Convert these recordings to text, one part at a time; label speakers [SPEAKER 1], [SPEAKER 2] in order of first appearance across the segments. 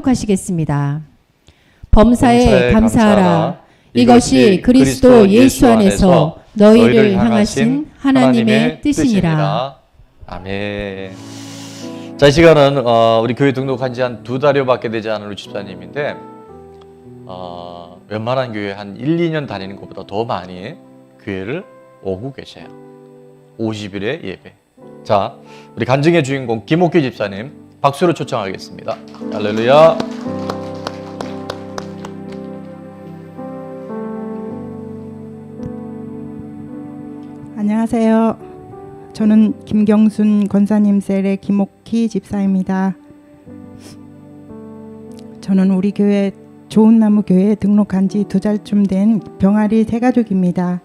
[SPEAKER 1] 교독하시겠습니다. 범사에 감사하라. 이것이 그리스도 예수 안에서 너희를 향하신 하나님의 뜻이니라.
[SPEAKER 2] 아멘. 자, 이 시간은 우리 교회 등록한 지 한 2달여밖에 되지 않은 우리 집사님인데 웬만한 교회 한 1, 2년 다니는 것보다 더 많이 교회를 오고 계세요. 50일의 예배. 자, 우리 간증의 주인공 김옥규 집사님 박수로 초청하겠습니다. 할렐루야.
[SPEAKER 3] 안녕하세요. 저는 김경순 권사님 셀의 김옥희 집사입니다. 저는 우리 교회 좋은나무 교회에 등록한 지 2달쯤 된 병아리 새가족입니다.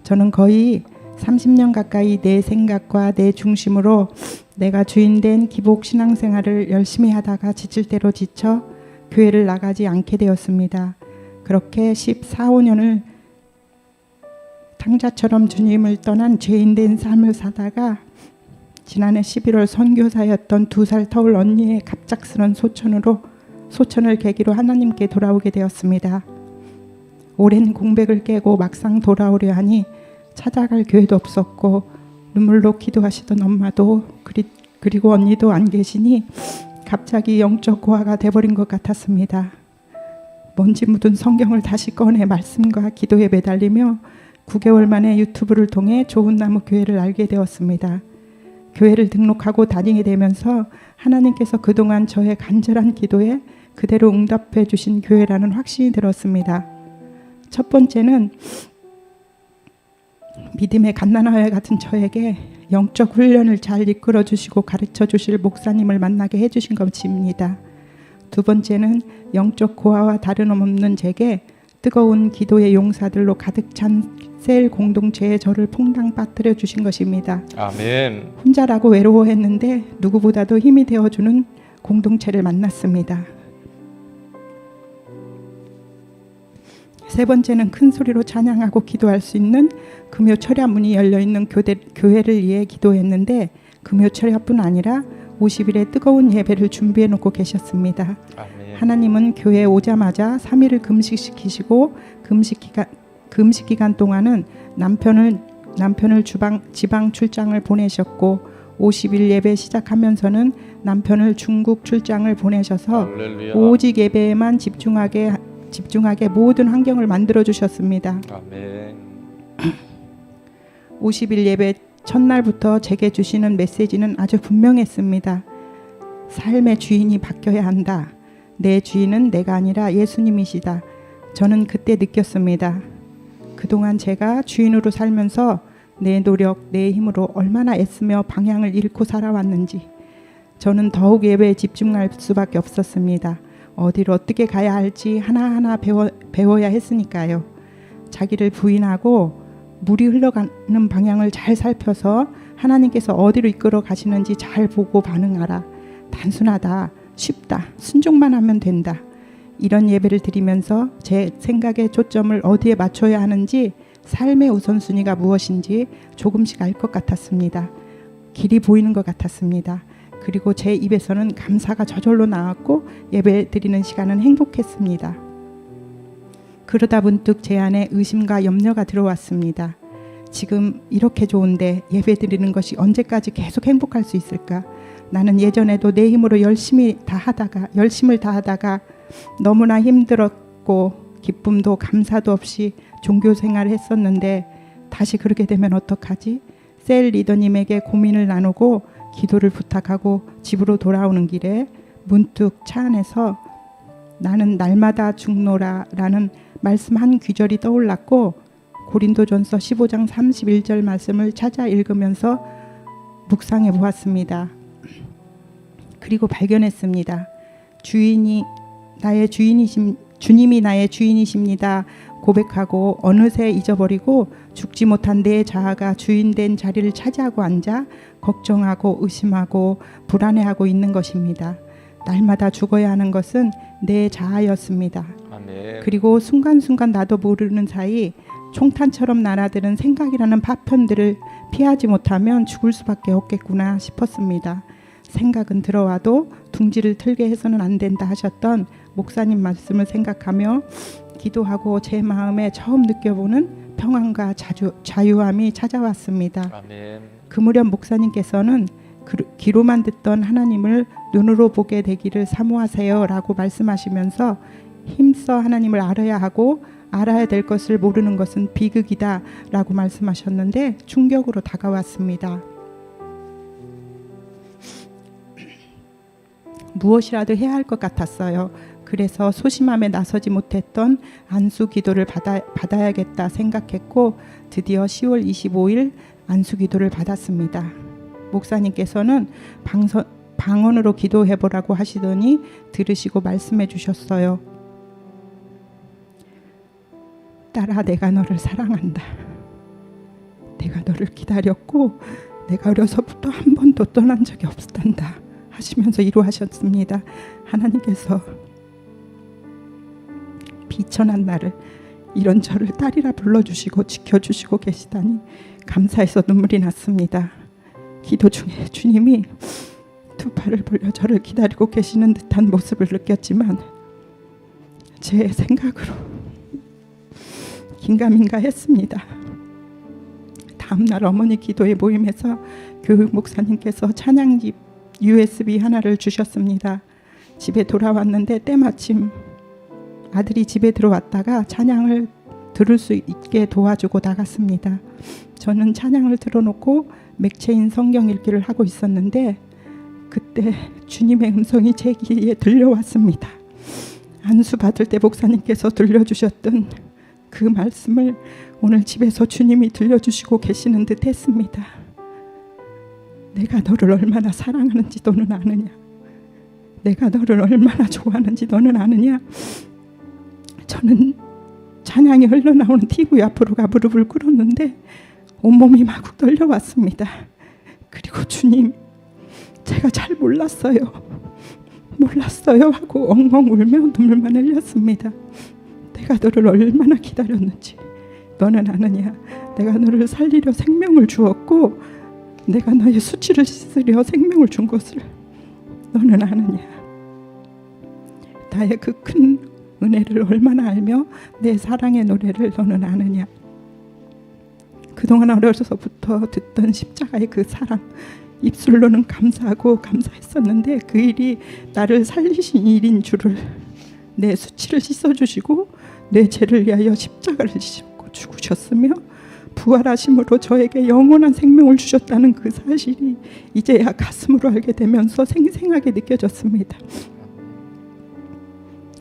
[SPEAKER 3] 저는 거의 30년 가까이 내 생각과 내 중심으로 내가 주인된 기복 신앙생활을 열심히 하다가 지칠 대로 지쳐 교회를 나가지 않게 되었습니다. 그렇게 14, 15년을 탕자처럼 주님을 떠난 죄인된 삶을 사다가 지난해 11월 선교사였던 2살 터울 언니의 갑작스런 소천을 계기로 하나님께 돌아오게 되었습니다. 오랜 공백을 깨고 막상 돌아오려 하니 찾아갈 교회도 없었고 눈물로 기도하시던 엄마도 그리고 언니도 안 계시니 갑자기 영적 고아가 돼버린 것 같았습니다. 먼지 묻은 성경을 다시 꺼내 말씀과 기도에 매달리며 9개월 만에 유튜브를 통해 좋은나무 교회를 알게 되었습니다. 교회를 등록하고 다니게 되면서 하나님께서 그동안 저의 간절한 기도에 그대로 응답해 주신 교회라는 확신이 들었습니다. 첫 번째는 믿음의 갓난아이 같은 저에게 영적 훈련을 잘 이끌어 주시고 가르쳐 주실 목사님을 만나게 해 주신 것입니다. 두 번째는 영적 고아와 다름없는 제게 뜨거운 기도의 용사들로 가득 찬 셀 공동체에 저를 퐁당 빠뜨려 주신 것입니다.
[SPEAKER 2] 아멘.
[SPEAKER 3] 혼자라고 외로워했는데 누구보다도 힘이 되어주는 공동체를 만났습니다. 세 번째는 큰 소리로 찬양하고 기도할 수 있는 금요 철야 문이 열려있는 교회를 위해 기도했는데 금요 철야뿐 아니라 50일의 뜨거운 예배를 준비해 놓고 계셨습니다.
[SPEAKER 2] 아멘.
[SPEAKER 3] 하나님은 교회에 오자마자 3일을 금식시키시고 금식 기간 동안은 남편을 지방 출장을 보내셨고 50일 예배 시작하면서는 남편을 중국 출장을 보내셔서
[SPEAKER 2] 할렐루야.
[SPEAKER 3] 오직 예배에만 집중하게 모든 환경을 만들어 주셨습니다.
[SPEAKER 2] 아멘.
[SPEAKER 3] 50일 예배 첫날부터 제게 주시는 메시지는 아주 분명했습니다. 삶의 주인이 바뀌어야 한다. 내 주인은 내가 아니라 예수님이시다. 저는 그때 느꼈습니다. 그동안 제가 주인으로 살면서 내 노력, 내 힘으로 얼마나 애쓰며 방향을 잃고 살아왔는지 저는 더욱 예배에 집중할 수밖에 없었습니다. 어디로 어떻게 가야 할지 하나하나 배워야 했으니까요. 자기를 부인하고 물이 흘러가는 방향을 잘 살펴서 하나님께서 어디로 이끌어 가시는지 잘 보고 반응하라. 단순하다, 쉽다, 순종만 하면 된다. 이런 예배를 드리면서 제 생각의 초점을 어디에 맞춰야 하는지 삶의 우선순위가 무엇인지 조금씩 알 것 같았습니다. 길이 보이는 것 같았습니다. 그리고 제 입에서는 감사가 저절로 나왔고 예배 드리는 시간은 행복했습니다. 그러다 문득 제 안에 의심과 염려가 들어왔습니다. 지금 이렇게 좋은데 예배 드리는 것이 언제까지 계속 행복할 수 있을까? 나는 예전에도 내 힘으로 열심을 다하다가 너무나 힘들었고 기쁨도 감사도 없이 종교 생활을 했었는데 다시 그렇게 되면 어떡하지? 셀 리더님에게 고민을 나누고 기도를 부탁하고 집으로 돌아오는 길에 문득 차 안에서 나는 날마다 죽노라 라는 말씀 한 귀절이 떠올랐고 고린도전서 15장 31절 말씀을 찾아 읽으면서 묵상해 보았습니다. 그리고 발견했습니다. 주님이 나의 주인이십니다. 고백하고 어느새 잊어버리고 죽지 못한 내 자아가 주인된 자리를 차지하고 앉아 걱정하고 의심하고 불안해하고 있는 것입니다. 날마다 죽어야 하는 것은 내 자아였습니다.
[SPEAKER 2] 아멘.
[SPEAKER 3] 그리고 순간순간 나도 모르는 사이 총탄처럼 날아드는 생각이라는 파편들을 피하지 못하면 죽을 수밖에 없겠구나 싶었습니다. 생각은 들어와도 둥지를 틀게 해서는 안 된다 하셨던 목사님 말씀을 생각하며 기도하고 제 마음에 처음 느껴보는 평안과 자유함이 찾아왔습니다.
[SPEAKER 2] 아멘.
[SPEAKER 3] 그 무렵 목사님께서는 귀로만 듣던 하나님을 눈으로 보게 되기를 사모하세요 라고 말씀하시면서 힘써 하나님을 알아야 하고 알아야 될 것을 모르는 것은 비극이다 라고 말씀하셨는데 충격으로 다가왔습니다. 무엇이라도 해야 할 것 같았어요. 그래서 소심함에 나서지 못했던 안수 기도를 받아야겠다 생각했고 드디어 10월 25일 안수 기도를 받았습니다. 목사님께서는 방언으로 기도해보라고 하시더니 들으시고 말씀해 주셨어요. 딸아, 내가 너를 사랑한다. 내가 너를 기다렸고 내가 어려서부터 한 번도 떠난 적이 없단다 하시면서 위로하셨습니다. 하나님께서 비천한 나를 이런 저를 딸이라 불러주시고 지켜주시고 계시다니 감사해서 눈물이 났습니다. 기도 중에 주님이 두 팔을 벌려 저를 기다리고 계시는 듯한 모습을 느꼈지만 제 생각으로 긴가민가 했습니다. 다음날 어머니 기도회 모임에서 교육 목사님께서 찬양집 USB 하나를 주셨습니다. 집에 돌아왔는데 때마침 아들이 집에 들어왔다가 찬양을 들을 수 있게 도와주고 나갔습니다. 저는 찬양을 틀어놓고 맥체인 성경 읽기를 하고 있었는데 그때 주님의 음성이 제 귀에 들려왔습니다. 안수 받을 때 목사님께서 들려주셨던 그 말씀을 오늘 집에서 주님이 들려주시고 계시는 듯 했습니다. 내가 너를 얼마나 사랑하는지 너는 아느냐? 내가 너를 얼마나 좋아하는지 너는 아느냐? 저는 찬양이 흘러나오는 TV 앞으로 가 무릎을 꿇었는데 온몸이 마구 떨려왔습니다. 그리고 주님, 제가 잘 몰랐어요 하고 엉엉 울며 눈물만 흘렸습니다. 내가 너를 얼마나 기다렸는지 너는 아느냐? 내가 너를 살리려 생명을 주었고 내가 너의 수치를 씻으려 생명을 준 것을 너는 아느냐? 나의 그 큰 은혜를 얼마나 알며 내 사랑의 노래를 너는 아느냐? 그동안 어려서부터 듣던 십자가의 그 사랑, 입술로는 감사하고 감사했었는데 그 일이 나를 살리신 일인 줄을, 내 수치를 씻어주시고 내 죄를 위하여 십자가를 지시고 죽으셨으며 부활하심으로 저에게 영원한 생명을 주셨다는 그 사실이 이제야 가슴으로 알게 되면서 생생하게 느껴졌습니다.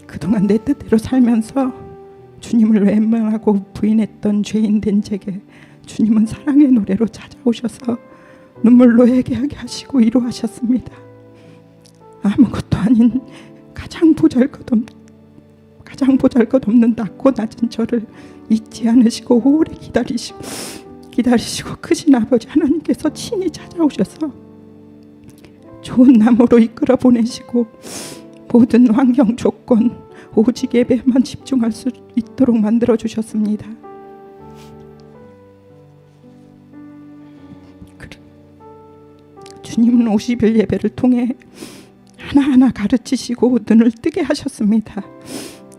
[SPEAKER 3] 그동안 내 뜻대로 살면서 주님을 외면하고 부인했던 죄인 된 제게 주님은 사랑의 노래로 찾아오셔서 눈물로 회개하게 하시고 위로하셨습니다. 아무것도 아닌 가장 보잘것없는 낮고 낮은 저를 잊지 않으시고 오래 기다리시고 크신 아버지 하나님께서 친히 찾아오셔서 좋은 나무로 이끌어 보내시고 모든 환경 조건 오직 예배만 집중할 수 있도록 만들어 주셨습니다. 주님은 50일 예배를 통해 하나하나 가르치시고 눈을 뜨게 하셨습니다.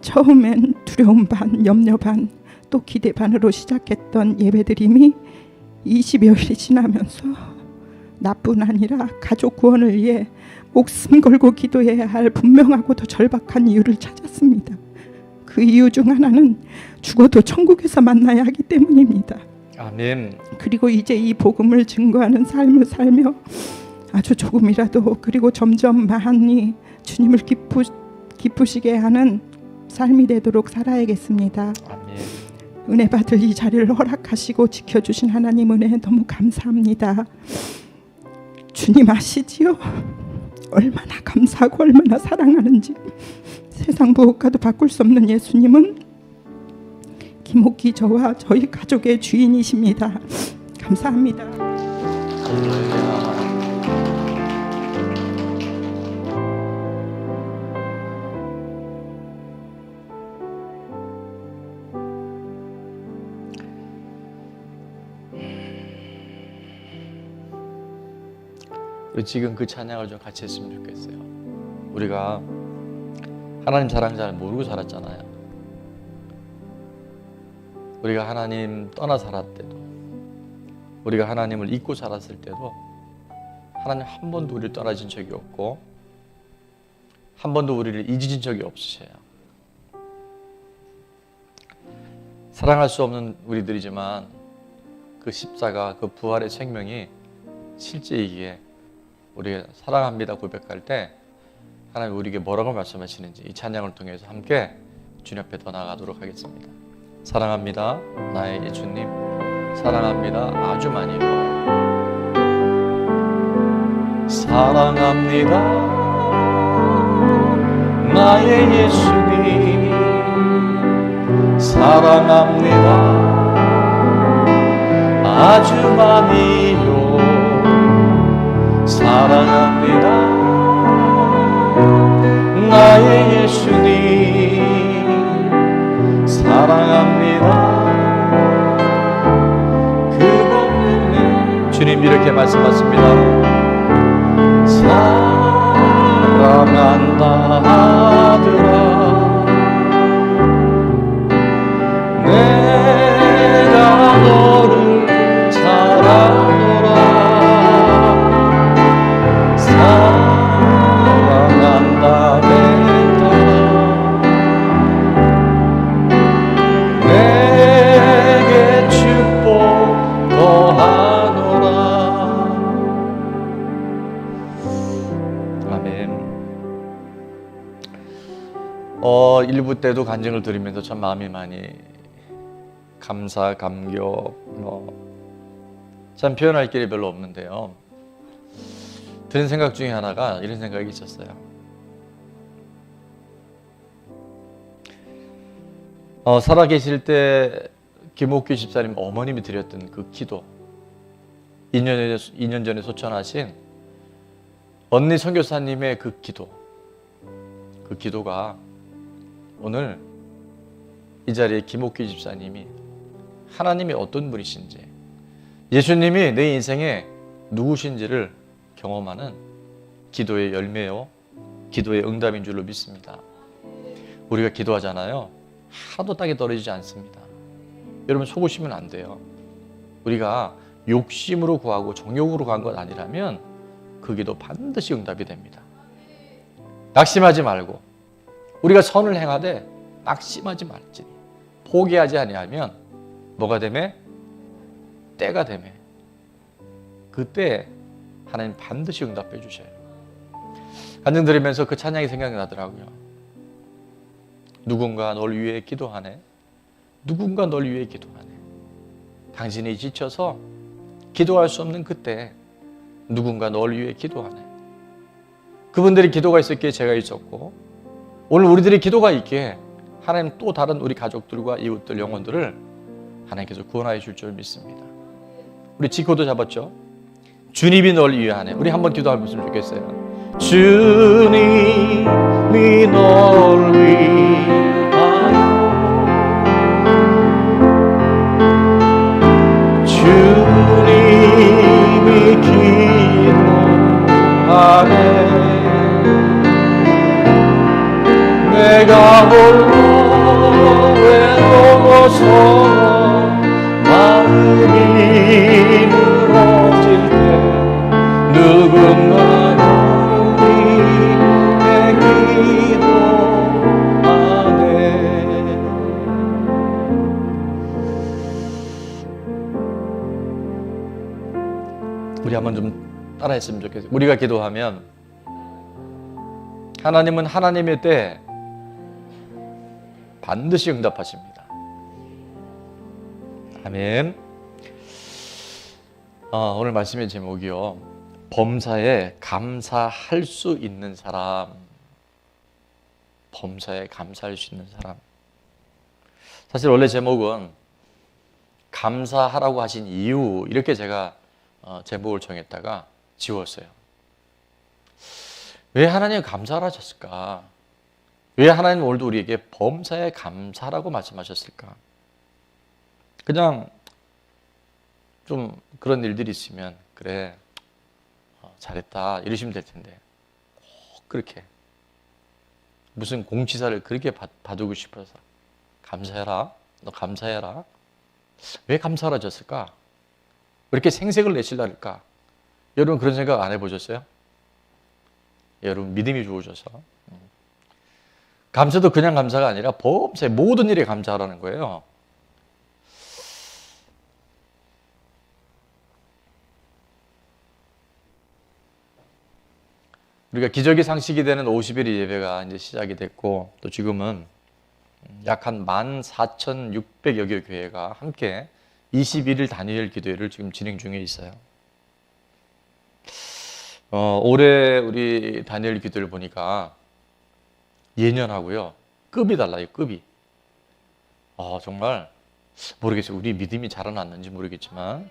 [SPEAKER 3] 처음엔 두려움 반, 염려 반, 또 기대 반으로 시작했던 예배드림이 20여일이 지나면서 나뿐 아니라 가족 구원을 위해 목숨 걸고 기도해야 할 분명하고 더 절박한 이유를 찾았습니다. 그 이유 중 하나는 죽어도 천국에서 만나야 하기 때문입니다.
[SPEAKER 2] 아멘.
[SPEAKER 3] 그리고 이제 이 복음을 증거하는 삶을 살며 아주 조금이라도 그리고 점점 많이 주님을 기쁘시게 하는 삶이 되도록 살아야겠습니다.
[SPEAKER 2] 아멘.
[SPEAKER 3] 은혜 받을 이 자리를 허락하시고 지켜주신 하나님 은혜 너무 감사합니다. 주님 아시지요? 얼마나 감사하고 얼마나 사랑하는지. 세상 무엇과도 바꿀 수 없는 예수님은 김옥기 저와 저희 가족의 주인이십니다. 감사합니다.
[SPEAKER 2] 할렐루야. 우리 지금 그 찬양을 좀 같이 했으면 좋겠어요. 우리가 하나님 사랑 잘 모르고 살았잖아요. 우리가 하나님 떠나 살았을 때도, 우리가 하나님을 잊고 살았을 때도 하나님 한 번도 우리를 떠나신 적이 없고 한 번도 우리를 잊으신 적이 없으셔요. 사랑할 수 없는 우리들이지만 그 십자가, 그 부활의 생명이 실제 이기에 우리가 사랑합니다 고백할 때 하나님 우리에게 뭐라고 말씀하시는지 이 찬양을 통해서 함께 주님 앞에 더 나아가도록 하겠습니다. 사랑합니다 나의 예수님, 사랑합니다 아주 많이요. 사랑합니다 나의 예수님, 사랑합니다 아주 많이요. 사랑합니다 나의 예수님, 사랑합니다 그분의 주님 이렇게 말씀하십니다. 사랑한다 아들아 내가 너를 사랑하노라. 사랑한다 내 딸아 내게 축복 더하노라. 아멘. 1부 때도 간증을 드리면서 참 마음이 많이 감사, 감격, 참 표현할 길이 별로 없는데요. 드는 생각 중에 하나가 이런 생각이 있었어요. 살아계실 때 김옥규 집사님 어머님이 드렸던 그 기도, 2년 전에 소천하신 언니 선교사님의 그 기도, 그 기도가 오늘 이 자리에 김옥규 집사님이 하나님이 어떤 분이신지, 예수님이 내 인생에 누구신지를 경험하는 기도의 열매요, 기도의 응답인 줄로 믿습니다. 우리가 기도하잖아요. 하나도 땅에 떨어지지 않습니다. 여러분 속으시면 안 돼요. 우리가 욕심으로 구하고 정욕으로 구한 것 아니라면 그 기도 반드시 응답이 됩니다. 낙심하지 말고 우리가 선을 행하되 낙심하지 말지니 포기하지 아니하면 뭐가 되매? 때가 되매 그때 하나님 반드시 응답해 주셔요. 간증 들으면서 그 찬양이 생각나더라고요. 누군가 널 위해 기도하네. 누군가 널 위해 기도하네. 당신이 지쳐서 기도할 수 없는 그때 누군가 널 위해 기도하네. 그분들이 기도가 있었기에 제가 있었고 오늘 우리들이 기도가 있기에 하나님 또 다른 우리 가족들과 이웃들 영혼들을 하나님께서 구원하여 줄 줄 믿습니다. 우리 지코도 잡았죠? 주님이 널 위하네. 우리 한번 기도해 보시면 좋겠어요. 주님이 널 위하여 주님이 기도하네. 내가 홀로 외로워서 마음이 무너질 때 누군가 너를 위해 기도하네. 우리 한번 좀 따라했으면 좋겠어요. 우리가 기도하면 하나님은 하나님의 때 반드시 응답하십니다. 아멘. 오늘 말씀의 제목이요, 범사에 감사할 수 있는 사람. 범사에 감사할 수 있는 사람. 사실 원래 제목은 감사하라고 하신 이유, 이렇게 제가 제목을 정했다가 지웠어요. 왜 하나님 감사를 하셨을까? 왜 하나님 오늘도 우리에게 범사에 감사라고 말씀하셨을까? 그냥 좀 그런 일들이 있으면 그래 잘했다 이러시면 될 텐데 꼭 그렇게 무슨 공지사를 그렇게 받고 싶어서 감사해라. 너 감사해라. 왜 감사하라 졌을까? 왜 이렇게 생색을 내실라 할까? 여러분 그런 생각 안 해보셨어요? 여러분 믿음이 좋으셔서. 감사도 그냥 감사가 아니라 범사에 모든 일에 감사하라는 거예요. 우리가 기적의 상식이 되는 50일 예배가 이제 시작이 됐고, 또 지금은 약 한 14,600여 개 교회가 함께 21일 단일 기도회를 지금 진행 중에 있어요. 올해 우리 단일 기도를 보니까 예년하고요 급이 달라요. 급이. 정말 모르겠어요. 우리 믿음이 자라났는지 모르겠지만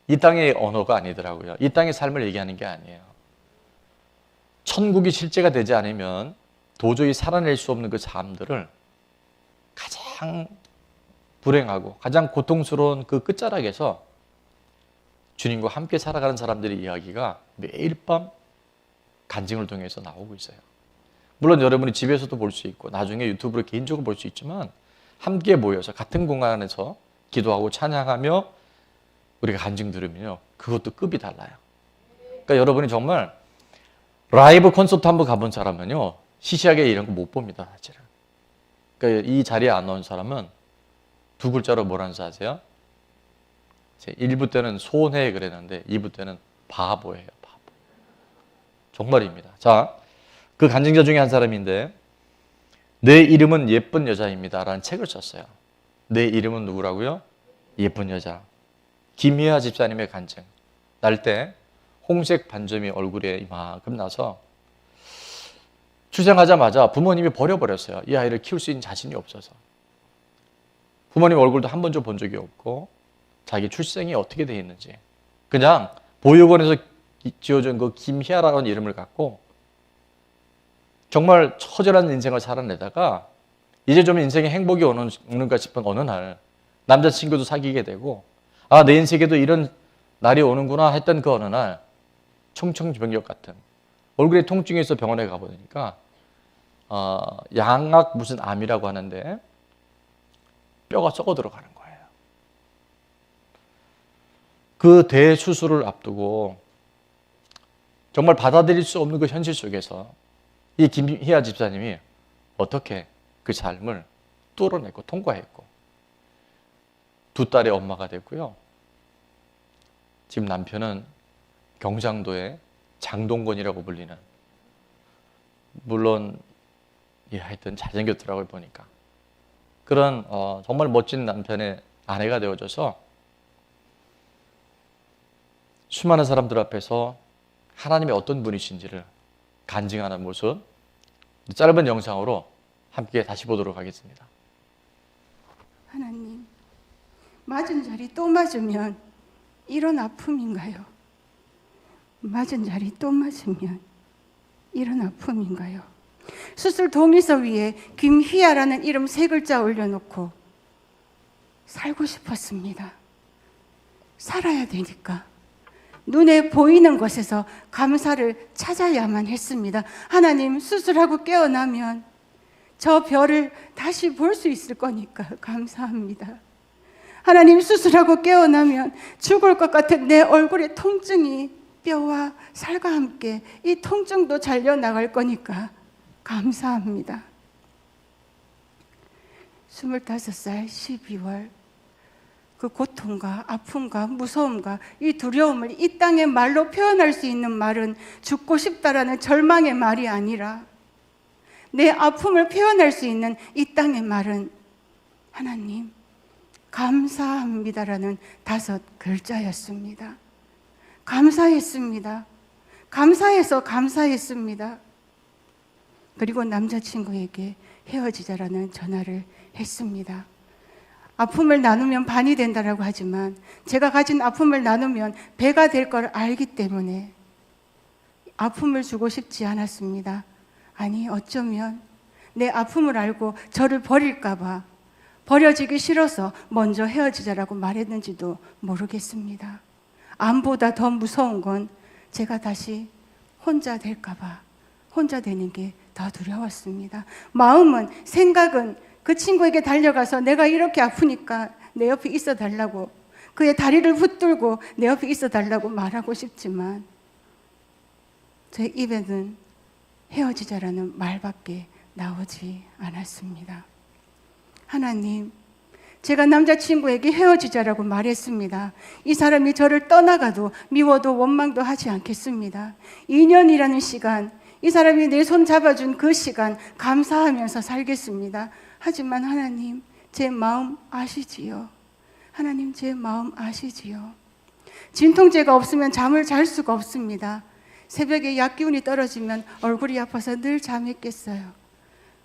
[SPEAKER 2] 이 땅의 언어가 아니더라고요. 이 땅의 삶을 얘기하는 게 아니에요. 천국이 실제가 되지 않으면 도저히 살아낼 수 없는 그 삶들을 가장 불행하고 가장 고통스러운 그 끝자락에서 주님과 함께 살아가는 사람들의 이야기가 매일 밤 간증을 통해서 나오고 있어요. 물론 여러분이 집에서도 볼 수 있고 나중에 유튜브로 개인적으로 볼 수 있지만 함께 모여서 같은 공간에서 기도하고 찬양하며 우리가 간증 들으면요 그것도 급이 달라요. 그러니까 여러분이 정말 라이브 콘서트 한번 가본 사람은요 시시하게 이런 거 못 봅니다. 사실은. 그러니까 이 자리에 안 나온 사람은 두 글자로 뭐라는 줄 아세요? 1부 때는 손해 그랬는데 2부 때는 바보예요. 바보. 정말입니다. 자, 그 간증자 중에 한 사람인데 내 이름은 예쁜 여자입니다 라는 책을 썼어요. 내 이름은 누구라고요? 예쁜 여자. 김희아 집사님의 간증. 날 때 홍색 반점이 얼굴에 이만큼 나서 출생하자마자 부모님이 버려버렸어요. 이 아이를 키울 수 있는 자신이 없어서. 부모님 얼굴도 한 번도 본 적이 없고 자기 출생이 어떻게 돼 있는지 그냥 보육원에서 지어준 그 김희아라는 이름을 갖고 정말 처절한 인생을 살아내다가 이제 좀 인생에 행복이 오는가 싶은 어느 날 남자친구도 사귀게 되고 내 인생에도 이런 날이 오는구나 했던 그 어느 날 청청병력 같은 얼굴에 통증이 있어 병원에 가보니까 양악 무슨 암이라고 하는데 뼈가 썩어 들어가는 거예요. 그 대수술을 앞두고 정말 받아들일 수 없는 그 현실 속에서 이 김희아 집사님이 어떻게 그 삶을 뚫어냈고 통과했고 두 딸의 엄마가 됐고요. 지금 남편은 경상도의 장동건이라고 불리는 물론 하여튼 잘생겼더라고요 보니까 그런 정말 멋진 남편의 아내가 되어줘서 수많은 사람들 앞에서 하나님의 어떤 분이신지를 간증하는 모습 짧은 영상으로 함께 다시 보도록 하겠습니다.
[SPEAKER 4] 하나님, 맞은 자리 또 맞으면 이런 아픔인가요? 맞은 자리 또 맞으면 이런 아픔인가요? 수술 동의서 위에 김희아라는 이름 3글자 올려놓고 살고 싶었습니다. 살아야 되니까 눈에 보이는 곳에서 감사를 찾아야만 했습니다. 하나님, 수술하고 깨어나면 저 별을 다시 볼 수 있을 거니까 감사합니다. 하나님, 수술하고 깨어나면 죽을 것 같은 내 얼굴의 통증이 뼈와 살과 함께 이 통증도 잘려나갈 거니까 감사합니다. 25살 12월 그 고통과 아픔과 무서움과 이 두려움을 이 땅의 말로 표현할 수 있는 말은 죽고 싶다라는 절망의 말이 아니라 내 아픔을 표현할 수 있는 이 땅의 말은 하나님 감사합니다라는 5글자였습니다. 감사했습니다. 감사해서 감사했습니다. 그리고 남자친구에게 헤어지자라는 전화를 했습니다. 아픔을 나누면 반이 된다라고 하지만 제가 가진 아픔을 나누면 배가 될 걸 알기 때문에 아픔을 주고 싶지 않았습니다. 아니, 어쩌면 내 아픔을 알고 저를 버릴까 봐 버려지기 싫어서 먼저 헤어지자라고 말했는지도 모르겠습니다. 암보다 더 무서운 건 제가 다시 혼자 될까봐 혼자 되는 게 더 두려웠습니다. 마음은, 생각은 그 친구에게 달려가서 내가 이렇게 아프니까 내 옆에 있어 달라고, 그의 다리를 붙들고 내 옆에 있어 달라고 말하고 싶지만 제 입에는 헤어지자라는 말밖에 나오지 않았습니다. 하나님, 제가 남자친구에게 헤어지자라고 말했습니다. 이 사람이 저를 떠나가도 미워도 원망도 하지 않겠습니다. 2년이라는 시간, 이 사람이 내 손 잡아준 그 시간 감사하면서 살겠습니다. 하지만 하나님, 제 마음 아시지요? 하나님, 제 마음 아시지요? 진통제가 없으면 잠을 잘 수가 없습니다. 새벽에 약 기운이 떨어지면 얼굴이 아파서 늘 잠이 깼어요.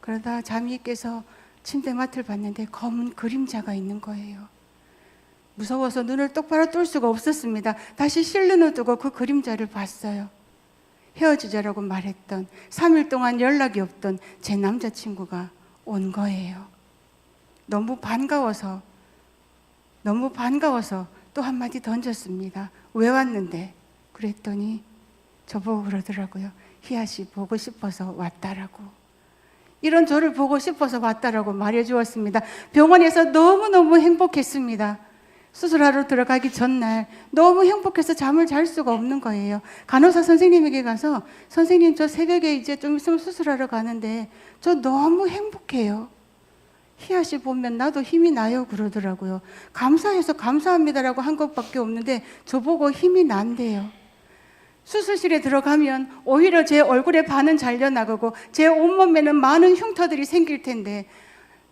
[SPEAKER 4] 그러다 잠이 깨서 침대맡을 봤는데 검은 그림자가 있는 거예요. 무서워서 눈을 똑바로 뜰 수가 없었습니다. 다시 실눈을 뜨고 그 그림자를 봤어요. 헤어지자라고 말했던, 3일 동안 연락이 없던 제 남자친구가 온 거예요. 너무 반가워서 또 한마디 던졌습니다. 왜 왔는데? 그랬더니 저보고 그러더라고요. 희아 씨 보고 싶어서 왔다라고. 이런 저를 보고 싶어서 왔다라고 말해 주었습니다. 병원에서 너무너무 행복했습니다. 수술하러 들어가기 전날 너무 행복해서 잠을 잘 수가 없는 거예요. 간호사 선생님에게 가서 선생님, 저 새벽에 이제 좀 있으면 수술하러 가는데 저 너무 행복해요. 희아 씨 보면 나도 힘이 나요 그러더라고요. 감사해서 감사합니다라고 한 것밖에 없는데 저보고 힘이 난대요. 수술실에 들어가면 오히려 제 얼굴에 반은 잘려나가고 제 온몸에는 많은 흉터들이 생길 텐데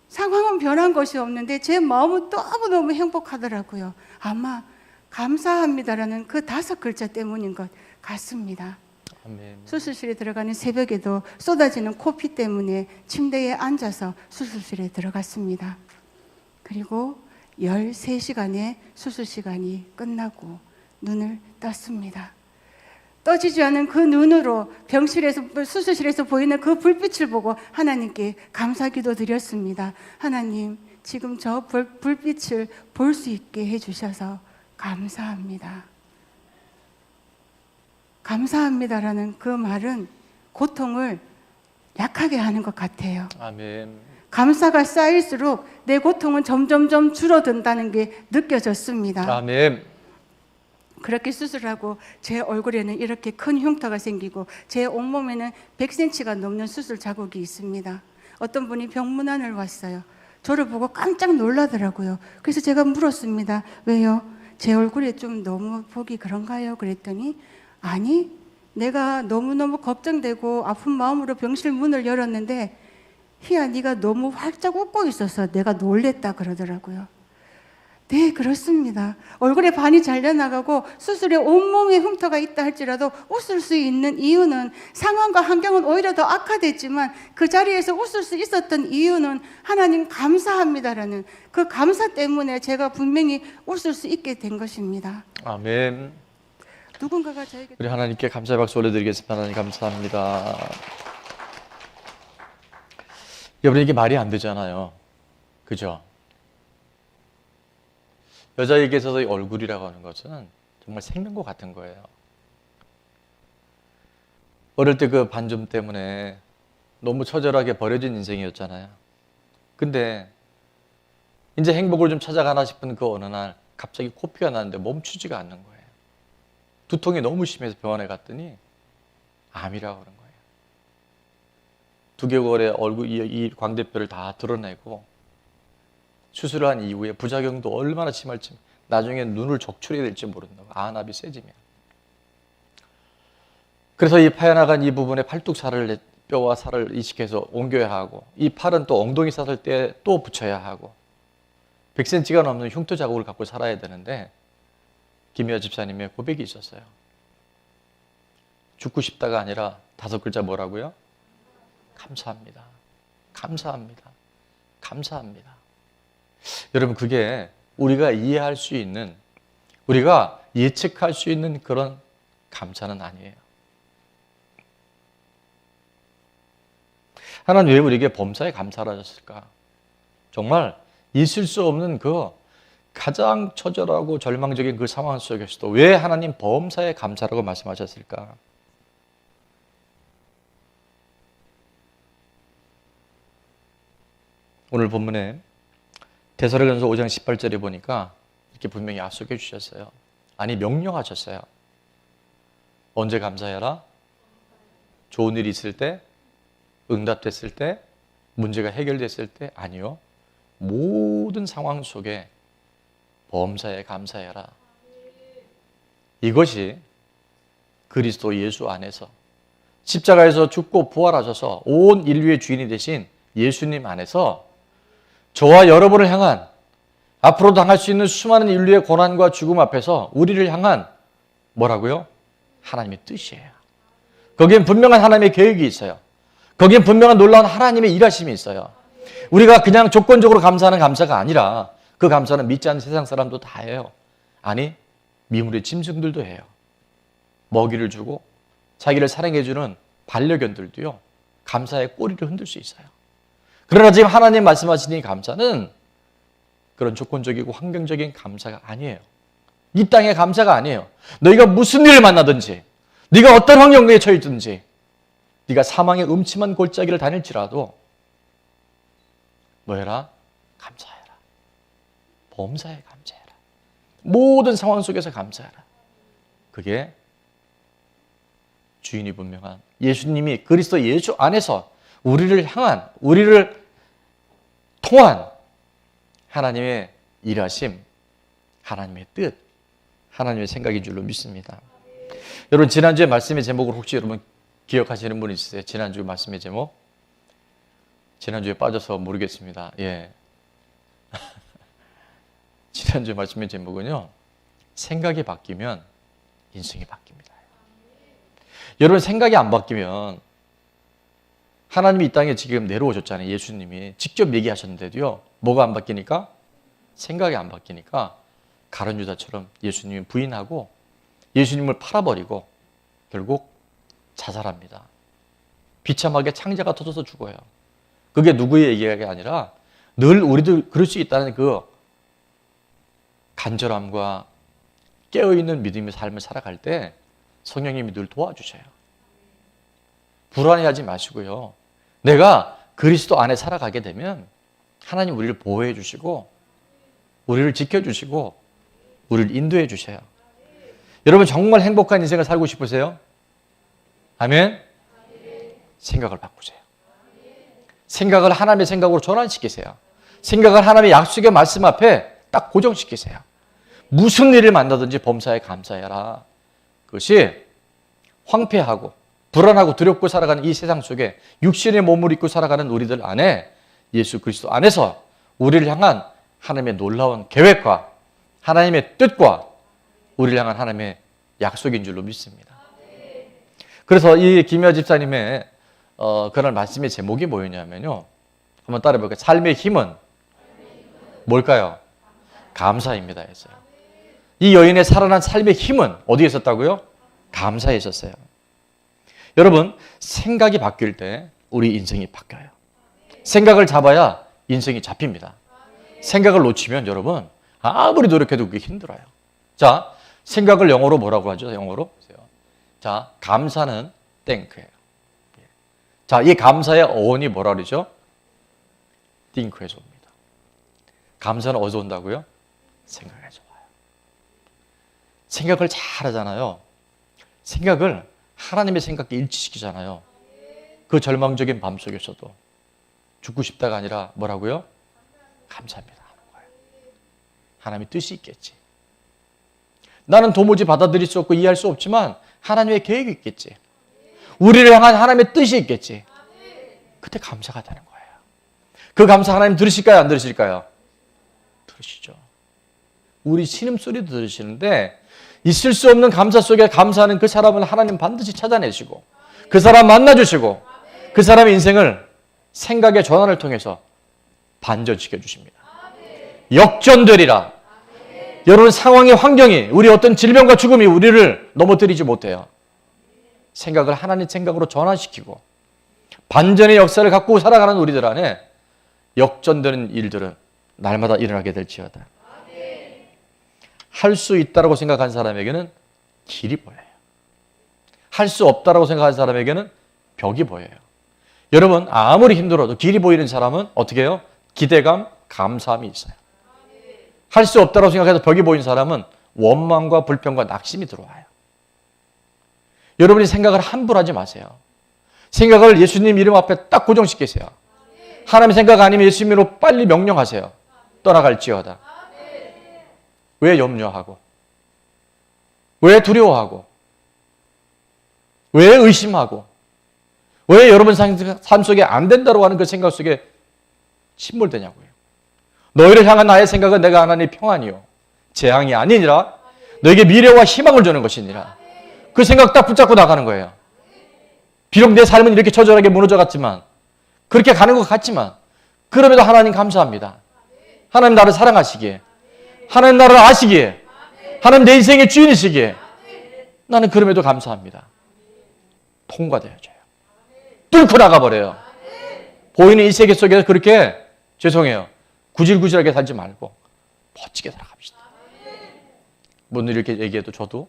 [SPEAKER 4] 상황은 변한 것이 없는데 제 마음은 너무너무 행복하더라고요. 아마 감사합니다라는 그 5글자 때문인 것 같습니다.
[SPEAKER 2] 아멘.
[SPEAKER 4] 수술실에 들어가는 새벽에도 쏟아지는 코피 때문에 침대에 앉아서 수술실에 들어갔습니다. 그리고 13시간의 수술 시간이 끝나고 눈을 떴습니다. 떠지지 않은 그 눈으로 수술실에서 보이는 그 불빛을 보고 하나님께 감사기도 드렸습니다. 하나님, 지금 저 불빛을 볼 수 있게 해주셔서 감사합니다. 감사합니다라는 그 말은 고통을 약하게 하는 것 같아요.
[SPEAKER 2] 아멘.
[SPEAKER 4] 감사가 쌓일수록 내 고통은 점점점 줄어든다는 게 느껴졌습니다.
[SPEAKER 2] 아멘.
[SPEAKER 4] 그렇게 수술하고 제 얼굴에는 이렇게 큰 흉터가 생기고 제 온몸에는 100cm가 넘는 수술 자국이 있습니다. 어떤 분이 병문안을 왔어요. 저를 보고 깜짝 놀라더라고요. 그래서 제가 물었습니다. 왜요? 제 얼굴에 좀 너무 보기 그런가요? 그랬더니 아니, 내가 너무너무 걱정되고 아픈 마음으로 병실 문을 열었는데 희야, 네가 너무 활짝 웃고 있어서 내가 놀랬다 그러더라고요. 네, 그렇습니다. 얼굴에 반이 잘려나가고 수술에 온몸에 흉터가 있다 할지라도 웃을 수 있는 이유는, 상황과 환경은 오히려 더 악화됐지만 그 자리에서 웃을 수 있었던 이유는 하나님 감사합니다라는 그 감사 때문에 제가 분명히 웃을 수 있게 된 것입니다.
[SPEAKER 2] 아멘.
[SPEAKER 4] 누군가가 저에게
[SPEAKER 2] 우리 하나님께 감사의 박수 올려드리겠습니다. 하나님 감사합니다. 여러분, 이게 말이 안 되잖아요. 그죠? 여자에게 있어서 이 얼굴이라고 하는 것은 정말 생명과 같은 거예요. 어릴 때 그 반점 때문에 너무 처절하게 버려진 인생이었잖아요. 근데 이제 행복을 좀 찾아가나 싶은 그 어느 날 갑자기 코피가 나는데 멈추지가 않는 거예요. 두통이 너무 심해서 병원에 갔더니 암이라고 그런 거예요. 2개월에 얼굴 이 광대뼈를 다 드러내고 수술을 한 이후에 부작용도 얼마나 심할지, 나중에 눈을 적출해야 될지 모른다고, 안압이 세지면. 그래서 이 파여나간 이 부분에 팔뚝살을, 뼈와 살을 이식해서 옮겨야 하고, 이 팔은 또 엉덩이 쌌을 때 또 붙여야 하고, 100cm가 넘는 흉터 자국을 갖고 살아야 되는데 김희아 집사님의 고백이 있었어요. 죽고 싶다가 아니라 5글자 뭐라고요? 감사합니다. 감사합니다. 감사합니다. 여러분, 그게 우리가 이해할 수 있는, 우리가 예측할 수 있는 그런 감사는 아니에요. 하나님 왜 우리에게 범사에 감사를 하셨을까? 정말 있을 수 없는 그 가장 처절하고 절망적인 그 상황 속에서도 왜 하나님 범사에 감사라고 말씀하셨을까? 오늘 본문에 데살로니가전서 5장 18절에 보니까 이렇게 분명히 약속해 주셨어요. 아니 명령하셨어요. 언제 감사해라? 좋은 일이 있을 때, 응답됐을 때, 문제가 해결됐을 때? 아니요. 모든 상황 속에 범사에 감사해라. 이것이 그리스도 예수 안에서 십자가에서 죽고 부활하셔서 온 인류의 주인이 되신 예수님 안에서 저와 여러분을 향한 앞으로 당할 수 있는 수많은 인류의 고난과 죽음 앞에서 우리를 향한 뭐라고요? 하나님의 뜻이에요. 거기엔 분명한 하나님의 계획이 있어요. 거기엔 분명한 놀라운 하나님의 일하심이 있어요. 우리가 그냥 조건적으로 감사하는 감사가 아니라 그 감사는 믿지 않는 세상 사람도 다 해요. 아니, 미물의 짐승들도 해요. 먹이를 주고 자기를 사랑해주는 반려견들도요, 감사의 꼬리를 흔들 수 있어요. 그러나 지금 하나님 말씀하시는 이 감사는 그런 조건적이고 환경적인 감사가 아니에요. 이 땅의 감사가 아니에요. 너희가 무슨 일을 만나든지, 네가 어떤 환경에 처해있든지, 네가 사망의 음침한 골짜기를 다닐지라도 뭐해라? 감사해라. 범사에 감사해라. 모든 상황 속에서 감사해라. 그게 주인이 분명한 예수님이 그리스도 예수 안에서 우리를 향한, 우리를 통한 하나님의 일하심, 하나님의 뜻, 하나님의 생각인 줄로 믿습니다. 여러분, 지난주에 말씀의 제목을 혹시 여러분 기억하시는 분 있으세요? 지난주 말씀의 제목? 지난주에 빠져서 모르겠습니다. 예. 지난주 말씀의 제목은요, 생각이 바뀌면 인생이 바뀝니다. 여러분, 생각이 안 바뀌면, 하나님이 이 땅에 지금 내려오셨잖아요. 예수님이 직접 얘기하셨는데도요, 뭐가 안 바뀌니까? 생각이 안 바뀌니까 가룟 유다처럼 예수님이 부인하고 예수님을 팔아버리고 결국 자살합니다. 비참하게 창자가 터져서 죽어요. 그게 누구의 얘기가 아니라 늘 우리도 그럴 수 있다는 그 간절함과 깨어있는 믿음의 삶을 살아갈 때 성령님이 늘 도와주셔요. 불안해하지 마시고요. 내가 그리스도 안에 살아가게 되면 하나님 우리를 보호해 주시고 우리를 지켜주시고 우리를 인도해 주셔요. 여러분, 정말 행복한 인생을 살고 싶으세요? 아멘? 생각을 바꾸세요. 생각을 하나님의 생각으로 전환시키세요. 생각을 하나님의 약속의 말씀 앞에 딱 고정시키세요. 무슨 일을 만나든지 범사에 감사해라. 그것이 황폐하고 불안하고 두렵고 살아가는 이 세상 속에 육신의 몸을 입고 살아가는 우리들 안에 예수 그리스도 안에서 우리를 향한 하나님의 놀라운 계획과 하나님의 뜻과 우리를 향한 하나님의 약속인 줄로 믿습니다. 그래서 이 김여 집사님의 그날 말씀의 제목이 뭐였냐면요, 한번 따라해 볼까요? 삶의 힘은 뭘까요? 감사입니다 했어요. 이 여인의 살아난 삶의 힘은 어디에 있었다고요? 감사에 있었어요. 여러분, 생각이 바뀔 때 우리 인생이 바뀌어요. 생각을 잡아야 인생이 잡힙니다. 생각을 놓치면 여러분 아무리 노력해도 그게 힘들어요. 자, 생각을 영어로 뭐라고 하죠? 영어로 보세요. 자, 감사는 땡크예요. 자, 이 감사의 어원이 뭐라 그러죠? 띵크에서 옵니다. 감사는 어디서 온다고요? 생각에서 와요. 생각을 잘 하잖아요. 생각을 하나님의 생각과 일치시키잖아요. 그 절망적인 밤 속에서도 죽고 싶다가 아니라 뭐라고요? 감사합니다 하는 거예요. 하나님의 뜻이 있겠지. 나는 도무지 받아들일 수 없고 이해할 수 없지만 하나님의 계획이 있겠지. 우리를 향한 하나님의 뜻이 있겠지. 그때 감사가 되는 거예요. 그 감사 하나님 들으실까요? 안 들으실까요? 들으시죠. 우리 신음소리도 들으시는데 있을 수 없는 감사 속에 감사하는 그 사람을 하나님 반드시 찾아내시고 그 사람 만나주시고 그 사람의 인생을 생각의 전환을 통해서 반전시켜 주십니다. 역전되리라. 여러분, 상황의 환경이, 우리 어떤 질병과 죽음이 우리를 넘어뜨리지 못해요. 생각을 하나님 생각으로 전환시키고 반전의 역사를 갖고 살아가는 우리들 안에 역전되는 일들은 날마다 일어나게 될지어다. 할 수 있다고 생각한 사람에게는 길이 보여요. 할 수 없다고 생각한 사람에게는 벽이 보여요. 여러분, 아무리 힘들어도 길이 보이는 사람은 어떻게 해요? 기대감, 감사함이 있어요. 할 수 없다고 생각해서 벽이 보인 사람은 원망과 불평과 낙심이 들어와요. 여러분이 생각을 함부로 하지 마세요. 생각을 예수님 이름 앞에 딱 고정시키세요. 하나님의 생각 아니면 예수님으로 빨리 명령하세요. 떠나갈지어다. 왜 염려하고? 왜 두려워하고? 왜 의심하고? 왜 여러분 삶 속에 안 된다고 하는 그 생각 속에 침몰되냐고요. 너희를 향한 나의 생각은 내가 하나님의 평안이요 재앙이 아니니라 너에게 미래와 희망을 주는 것이니라. 그 생각 딱 붙잡고 나가는 거예요. 비록 내 삶은 이렇게 처절하게 무너져갔지만 그렇게 가는 것 같지만 그럼에도 하나님 감사합니다. 하나님 나를 사랑하시기에 하나님 나를 아시기에 하나님 내 인생의 주인이시기에 나는 그럼에도 감사합니다. 통과되어져요. 뚫고 나가버려요. 보이는 이 세계 속에서 그렇게 죄송해요. 구질구질하게 살지 말고 멋지게 살아갑시다. 오늘 이렇게 얘기해도 저도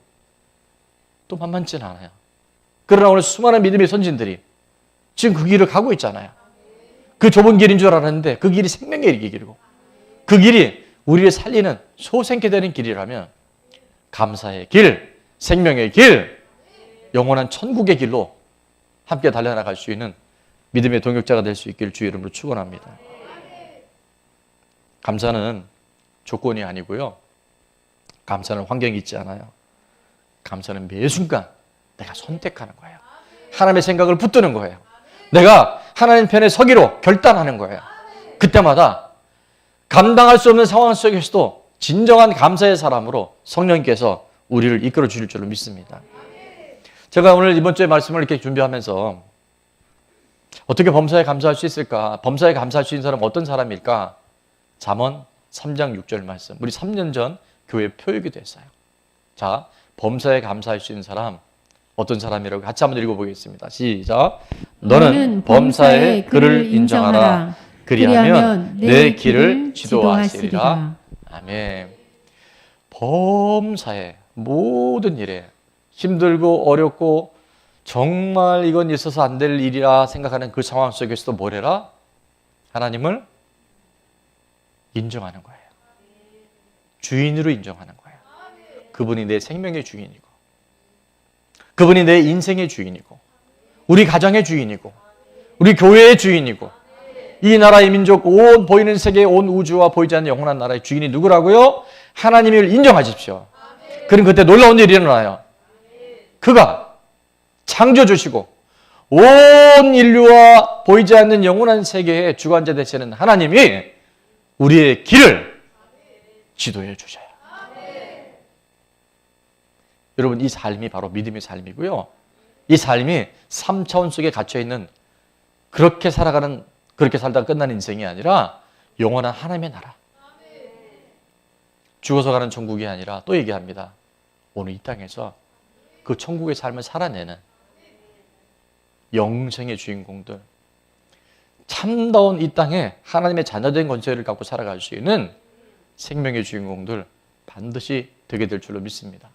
[SPEAKER 2] 또 만만치는 않아요. 그러나 오늘 수많은 믿음의 선진들이 지금 그 길을 가고 있잖아요. 그 좁은 길인 줄 알았는데 그 길이 생명의 길이고 그 길이 우리를 살리는 소생케 되는 길이라면 감사의 길, 생명의 길, 영원한 천국의 길로 함께 달려나갈 수 있는 믿음의 동역자가 될 수 있기를 주의 이름으로 축원합니다. 감사는 조건이 아니고요. 감사는 환경이 있지 않아요. 감사는 매 순간 내가 선택하는 거예요. 하나님의 생각을 붙드는 거예요. 내가 하나님 편에 서기로 결단하는 거예요. 그때마다 감당할 수 없는 상황 속에서도 진정한 감사의 사람으로 성령님께서 우리를 이끌어 주실 줄로 믿습니다. 제가 오늘 이번 주에 말씀을 이렇게 준비하면서 어떻게 범사에 감사할 수 있을까? 범사에 감사할 수 있는 사람은 어떤 사람일까? 잠언 3장 6절 말씀. 우리 3년 전 교회 표육이 됐어요. 자, 범사에 감사할 수 있는 사람 어떤 사람이라고 같이 한번 읽어보겠습니다. 시작. 너는 범사에 그를 인정하라. 그리하면 내 길을 지도하시리라. 아멘. 범사에 모든 일에 힘들고 어렵고 정말 이건 있어서 안 될 일이라 생각하는 그 상황 속에서도 뭘 해라? 하나님을 인정하는 거예요. 주인으로 인정하는 거예요. 그분이 내 생명의 주인이고 그분이 내 인생의 주인이고 우리 가정의 주인이고 우리 교회의 주인이고 이 나라 이 민족 온 보이는 세계 온 우주와 보이지 않는 영원한 나라의 주인이 누구라고요? 하나님을 인정하십시오. 그럼 그때 놀라운 일이 일어나요. 그가 창조주시고 온 인류와 보이지 않는 영원한 세계의 주관자 되시는 하나님이 우리의 길을 지도해 주셔요. 여러분 이 삶이 바로 믿음의 삶이고요. 이 삶이 3차원 속에 갇혀있는 그렇게 살다가 끝나는 인생이 아니라 영원한 하나님의 나라. 죽어서 가는 천국이 아니라 또 얘기합니다. 오늘 이 땅에서 그 천국의 삶을 살아내는 영생의 주인공들, 참다운 이 땅에 하나님의 자녀된 권세를 갖고 살아갈 수 있는 생명의 주인공들 반드시 되게 될 줄로 믿습니다.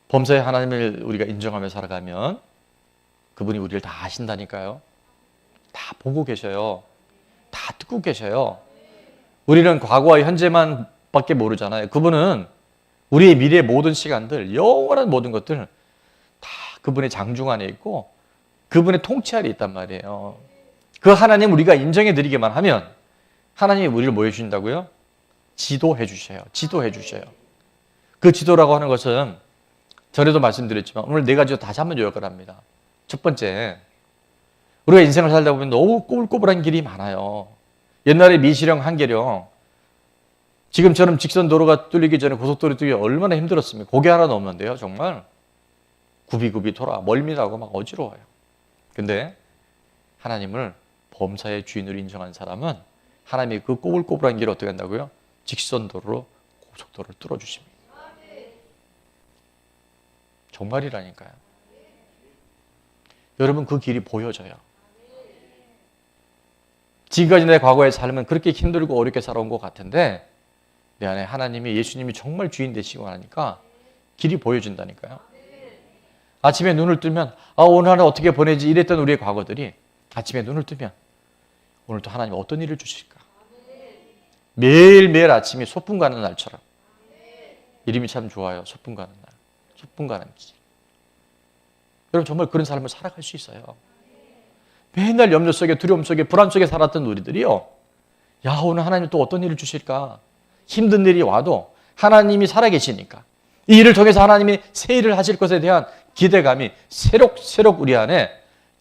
[SPEAKER 2] 범사에 하나님을 우리가 인정하며 살아가면 그분이 우리를 다 아신다니까요. 다 보고 계셔요. 다 듣고 계셔요. 우리는 과거와 현재만 밖에 모르잖아요. 그분은 우리의 미래의 모든 시간들, 영원한 모든 것들 다 그분의 장중 안에 있고 그분의 통치 아래 있단 말이에요. 그 하나님 우리가 인정해 드리기만 하면 하나님이 우리를 뭐 해주신다고요? 지도해 주셔요. 지도해 주셔요. 그 지도라고 하는 것은 전에도 말씀드렸지만 오늘 네 가지로 다시 한번 요약을 합니다. 첫 번째, 우리가 인생을 살다 보면 너무 꼬불꼬불한 길이 많아요. 옛날에 미시령, 한계령, 지금처럼 직선 도로가 뚫리기 전에 고속도로 뚫기 얼마나 힘들었습니까? 고개 하나 넘는데요, 정말 굽이굽이 돌아 멀미나고 막 어지러워요. 근데 하나님을 범사의 주인으로 인정한 사람은 하나님이 그 꼬불꼬불한 길을 어떻게 한다고요? 직선 도로로 고속도로를 뚫어주십니다. 정말이라니까요. 여러분 그 길이 보여져요. 지금까지 내 과거의 삶은 그렇게 힘들고 어렵게 살아온 것 같은데 내 안에 하나님이 예수님이 정말 주인 되시고 하니까 길이 보여진다니까요. 아침에 눈을 뜨면 오늘 하루 어떻게 보내지 이랬던 우리의 과거들이 아침에 눈을 뜨면 오늘도 하나님 어떤 일을 주실까? 매일매일 아침이 소풍 가는 날처럼. 이름이 참 좋아요. 소풍 가는 날. 소풍 가는 길. 여러분 정말 그런 삶을 살아갈 수 있어요. 맨날 염려 속에 두려움 속에 불안 속에 살았던 우리들이요. 야, 오늘 하나님 또 어떤 일을 주실까? 힘든 일이 와도 하나님이 살아계시니까 이 일을 통해서 하나님이 새 일을 하실 것에 대한 기대감이 새록새록 우리 안에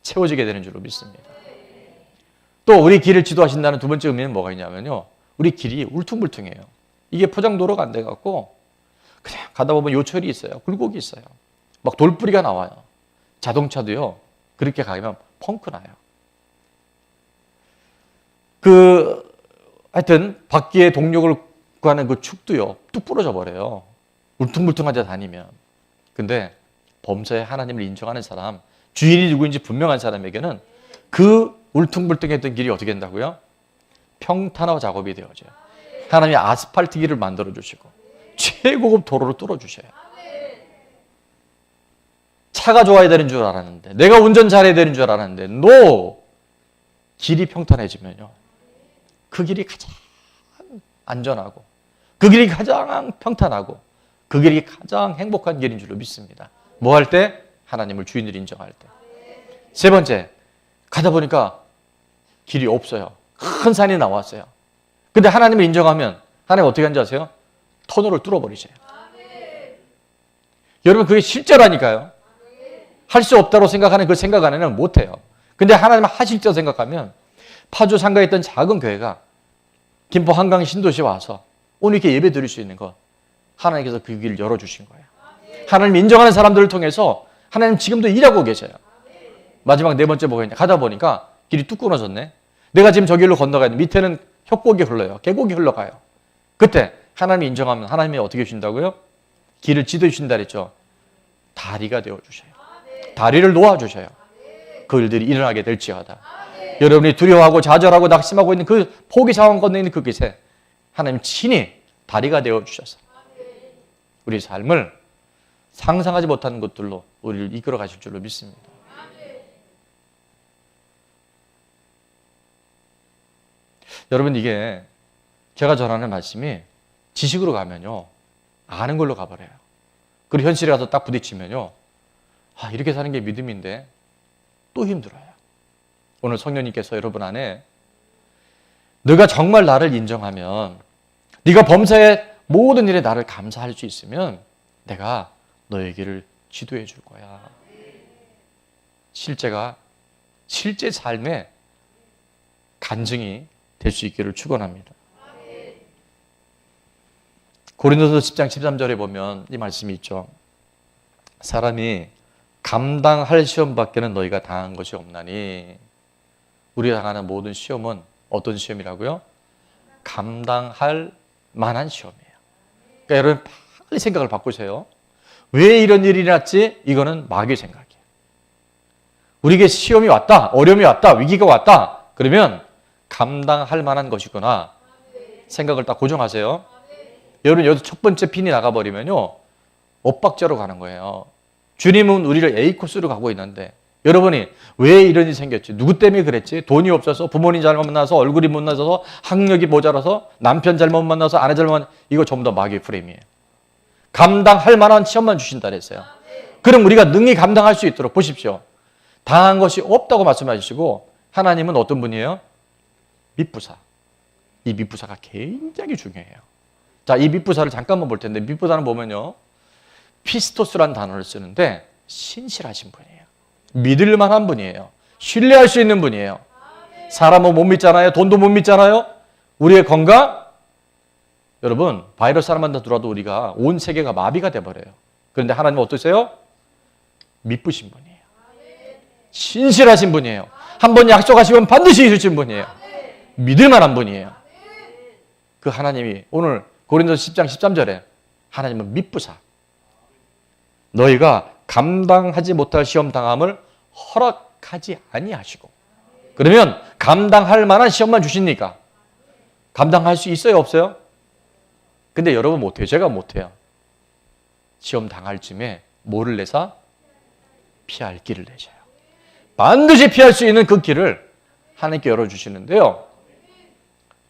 [SPEAKER 2] 채워지게 되는 줄로 믿습니다. 또 우리 길을 지도하신다는 두 번째 의미는 뭐가 있냐면요. 우리 길이 울퉁불퉁해요. 이게 포장도로가 안 돼갖고 그냥 가다 보면 요철이 있어요. 굴곡이 있어요. 막 돌뿌리가 나와요. 자동차도요. 그렇게 가면 펑크 나요. 하여튼 바퀴에 동력을 구하는 그 축도요. 뚝 부러져 버려요. 울퉁불퉁한 데 다니면. 근데 범사에 하나님을 인정하는 사람, 주인이 누구인지 분명한 사람에게는 그 울퉁불퉁했던 길이 어떻게 된다고요? 평탄화 작업이 되어져요. 하나님이 아스팔트 길을 만들어 주시고 최고급 도로를 뚫어 주셔요. 차가 좋아야 되는 줄 알았는데, 내가 운전 잘해야 되는 줄 알았는데, 길이 평탄해지면요. 그 길이 가장 안전하고, 그 길이 가장 평탄하고, 그 길이 가장 행복한 길인 줄로 믿습니다. 뭐 할 때? 하나님을 주인으로 인정할 때. 세 번째, 가다 보니까 길이 없어요. 큰 산이 나왔어요. 근데 하나님을 인정하면 하나님 어떻게 하는지 아세요? 터널을 뚫어버리세요. 여러분 그게 실제라니까요. 할 수 없다고 생각하는 그 생각 안에는 못해요. 근데 하나님 하실 때 생각하면 파주 상가에 있던 작은 교회가 김포 한강 신도시에 와서 오늘 이렇게 예배 드릴 수 있는 거 하나님께서 그 길을 열어주신 거예요. 하나님 인정하는 사람들을 통해서 하나님 지금도 일하고 계셔요. 마지막 네 번째 뭐가 있냐. 가다 보니까 길이 뚝 끊어졌네. 내가 지금 저 길로 건너가야 돼. 밑에는 협곡이 흘러요. 계곡이 흘러가요. 그때 하나님이 인정하면 하나님이 어떻게 주신다고요? 길을 지도해 주신다 그랬죠. 다리가 되어주셔요. 다리를 놓아주셔요. 그 일들이 일어나게 될지어다. 여러분이 두려워하고 좌절하고 낙심하고 있는 그 포기 상황 건너 있는 그 곳에 하나님 친히 다리가 되어주셔서 우리 삶을 상상하지 못하는 것들로 우리를 이끌어 가실 줄로 믿습니다. 여러분 이게 제가 전하는 말씀이 지식으로 가면요. 아는 걸로 가버려요. 그리고 현실에 가서 딱 부딪히면요. 이렇게 사는 게 믿음인데 또 힘들어요. 오늘 성령님께서 여러분 안에 너가 정말 나를 인정하면 네가 범사의 모든 일에 나를 감사할 수 있으면 내가 너의 길을 지도해 줄 거야. 실제 삶의 간증이 될 수 있기를 축원합니다. 고린도서 10장 13절에 보면 이 말씀이 있죠. 사람이 감당할 시험밖에는 너희가 당한 것이 없나니. 우리가 당하는 모든 시험은 어떤 시험이라고요? 감당할 만한 시험이에요. 그러니까 여러분 빨리 생각을 바꾸세요. 왜 이런 일이 났지? 이거는 마귀의 생각이에요. 우리에게 시험이 왔다, 어려움이 왔다, 위기가 왔다. 그러면 감당할 만한 것이구나. 생각을 딱 고정하세요. 여러분 여기서 첫 번째 핀이 나가버리면요. 엇박자로 가는 거예요. 주님은 우리를 A 코스로 가고 있는데 여러분이 왜 이런 일이 생겼지? 누구 때문에 그랬지? 돈이 없어서, 부모님 잘못 만나서, 얼굴이 못 나서, 학력이 모자라서, 남편 잘못 만나서, 아내 잘못 만나서 이거 전부 다 마귀의 프레임이에요. 감당할 만한 시험만 주신다 그랬어요. 그럼 우리가 능히 감당할 수 있도록 보십시오. 당한 것이 없다고 말씀하시고 하나님은 어떤 분이에요? 밑부사. 이 밑부사가 굉장히 중요해요. 자, 이 밑부사를 잠깐만 볼 텐데 밑부사는 보면요. 피스토스라는 단어를 쓰는데 신실하신 분이에요. 믿을 만한 분이에요. 신뢰할 수 있는 분이에요. 사람은 못 믿잖아요. 돈도 못 믿잖아요. 우리의 건강? 여러분 바이러스 하나만 더 들어와도 우리가 온 세계가 마비가 돼버려요. 그런데 하나님은 어떠세요? 믿으신 분이에요. 신실하신 분이에요. 한번 약속하시면 반드시 이루신 분이에요. 믿을 만한 분이에요. 그 하나님이 오늘 고린도서 10장 13절에 하나님은 믿부사. 너희가 감당하지 못할 시험 당함을 허락하지 아니하시고. 그러면 감당할 만한 시험만 주시니까 감당할 수 있어요, 없어요? 근데 여러분 못해요. 제가 못해요. 시험 당할 쯤에 뭐를 내사? 피할 길을 내셔요. 반드시 피할 수 있는 그 길을 하나님께 열어주시는데요.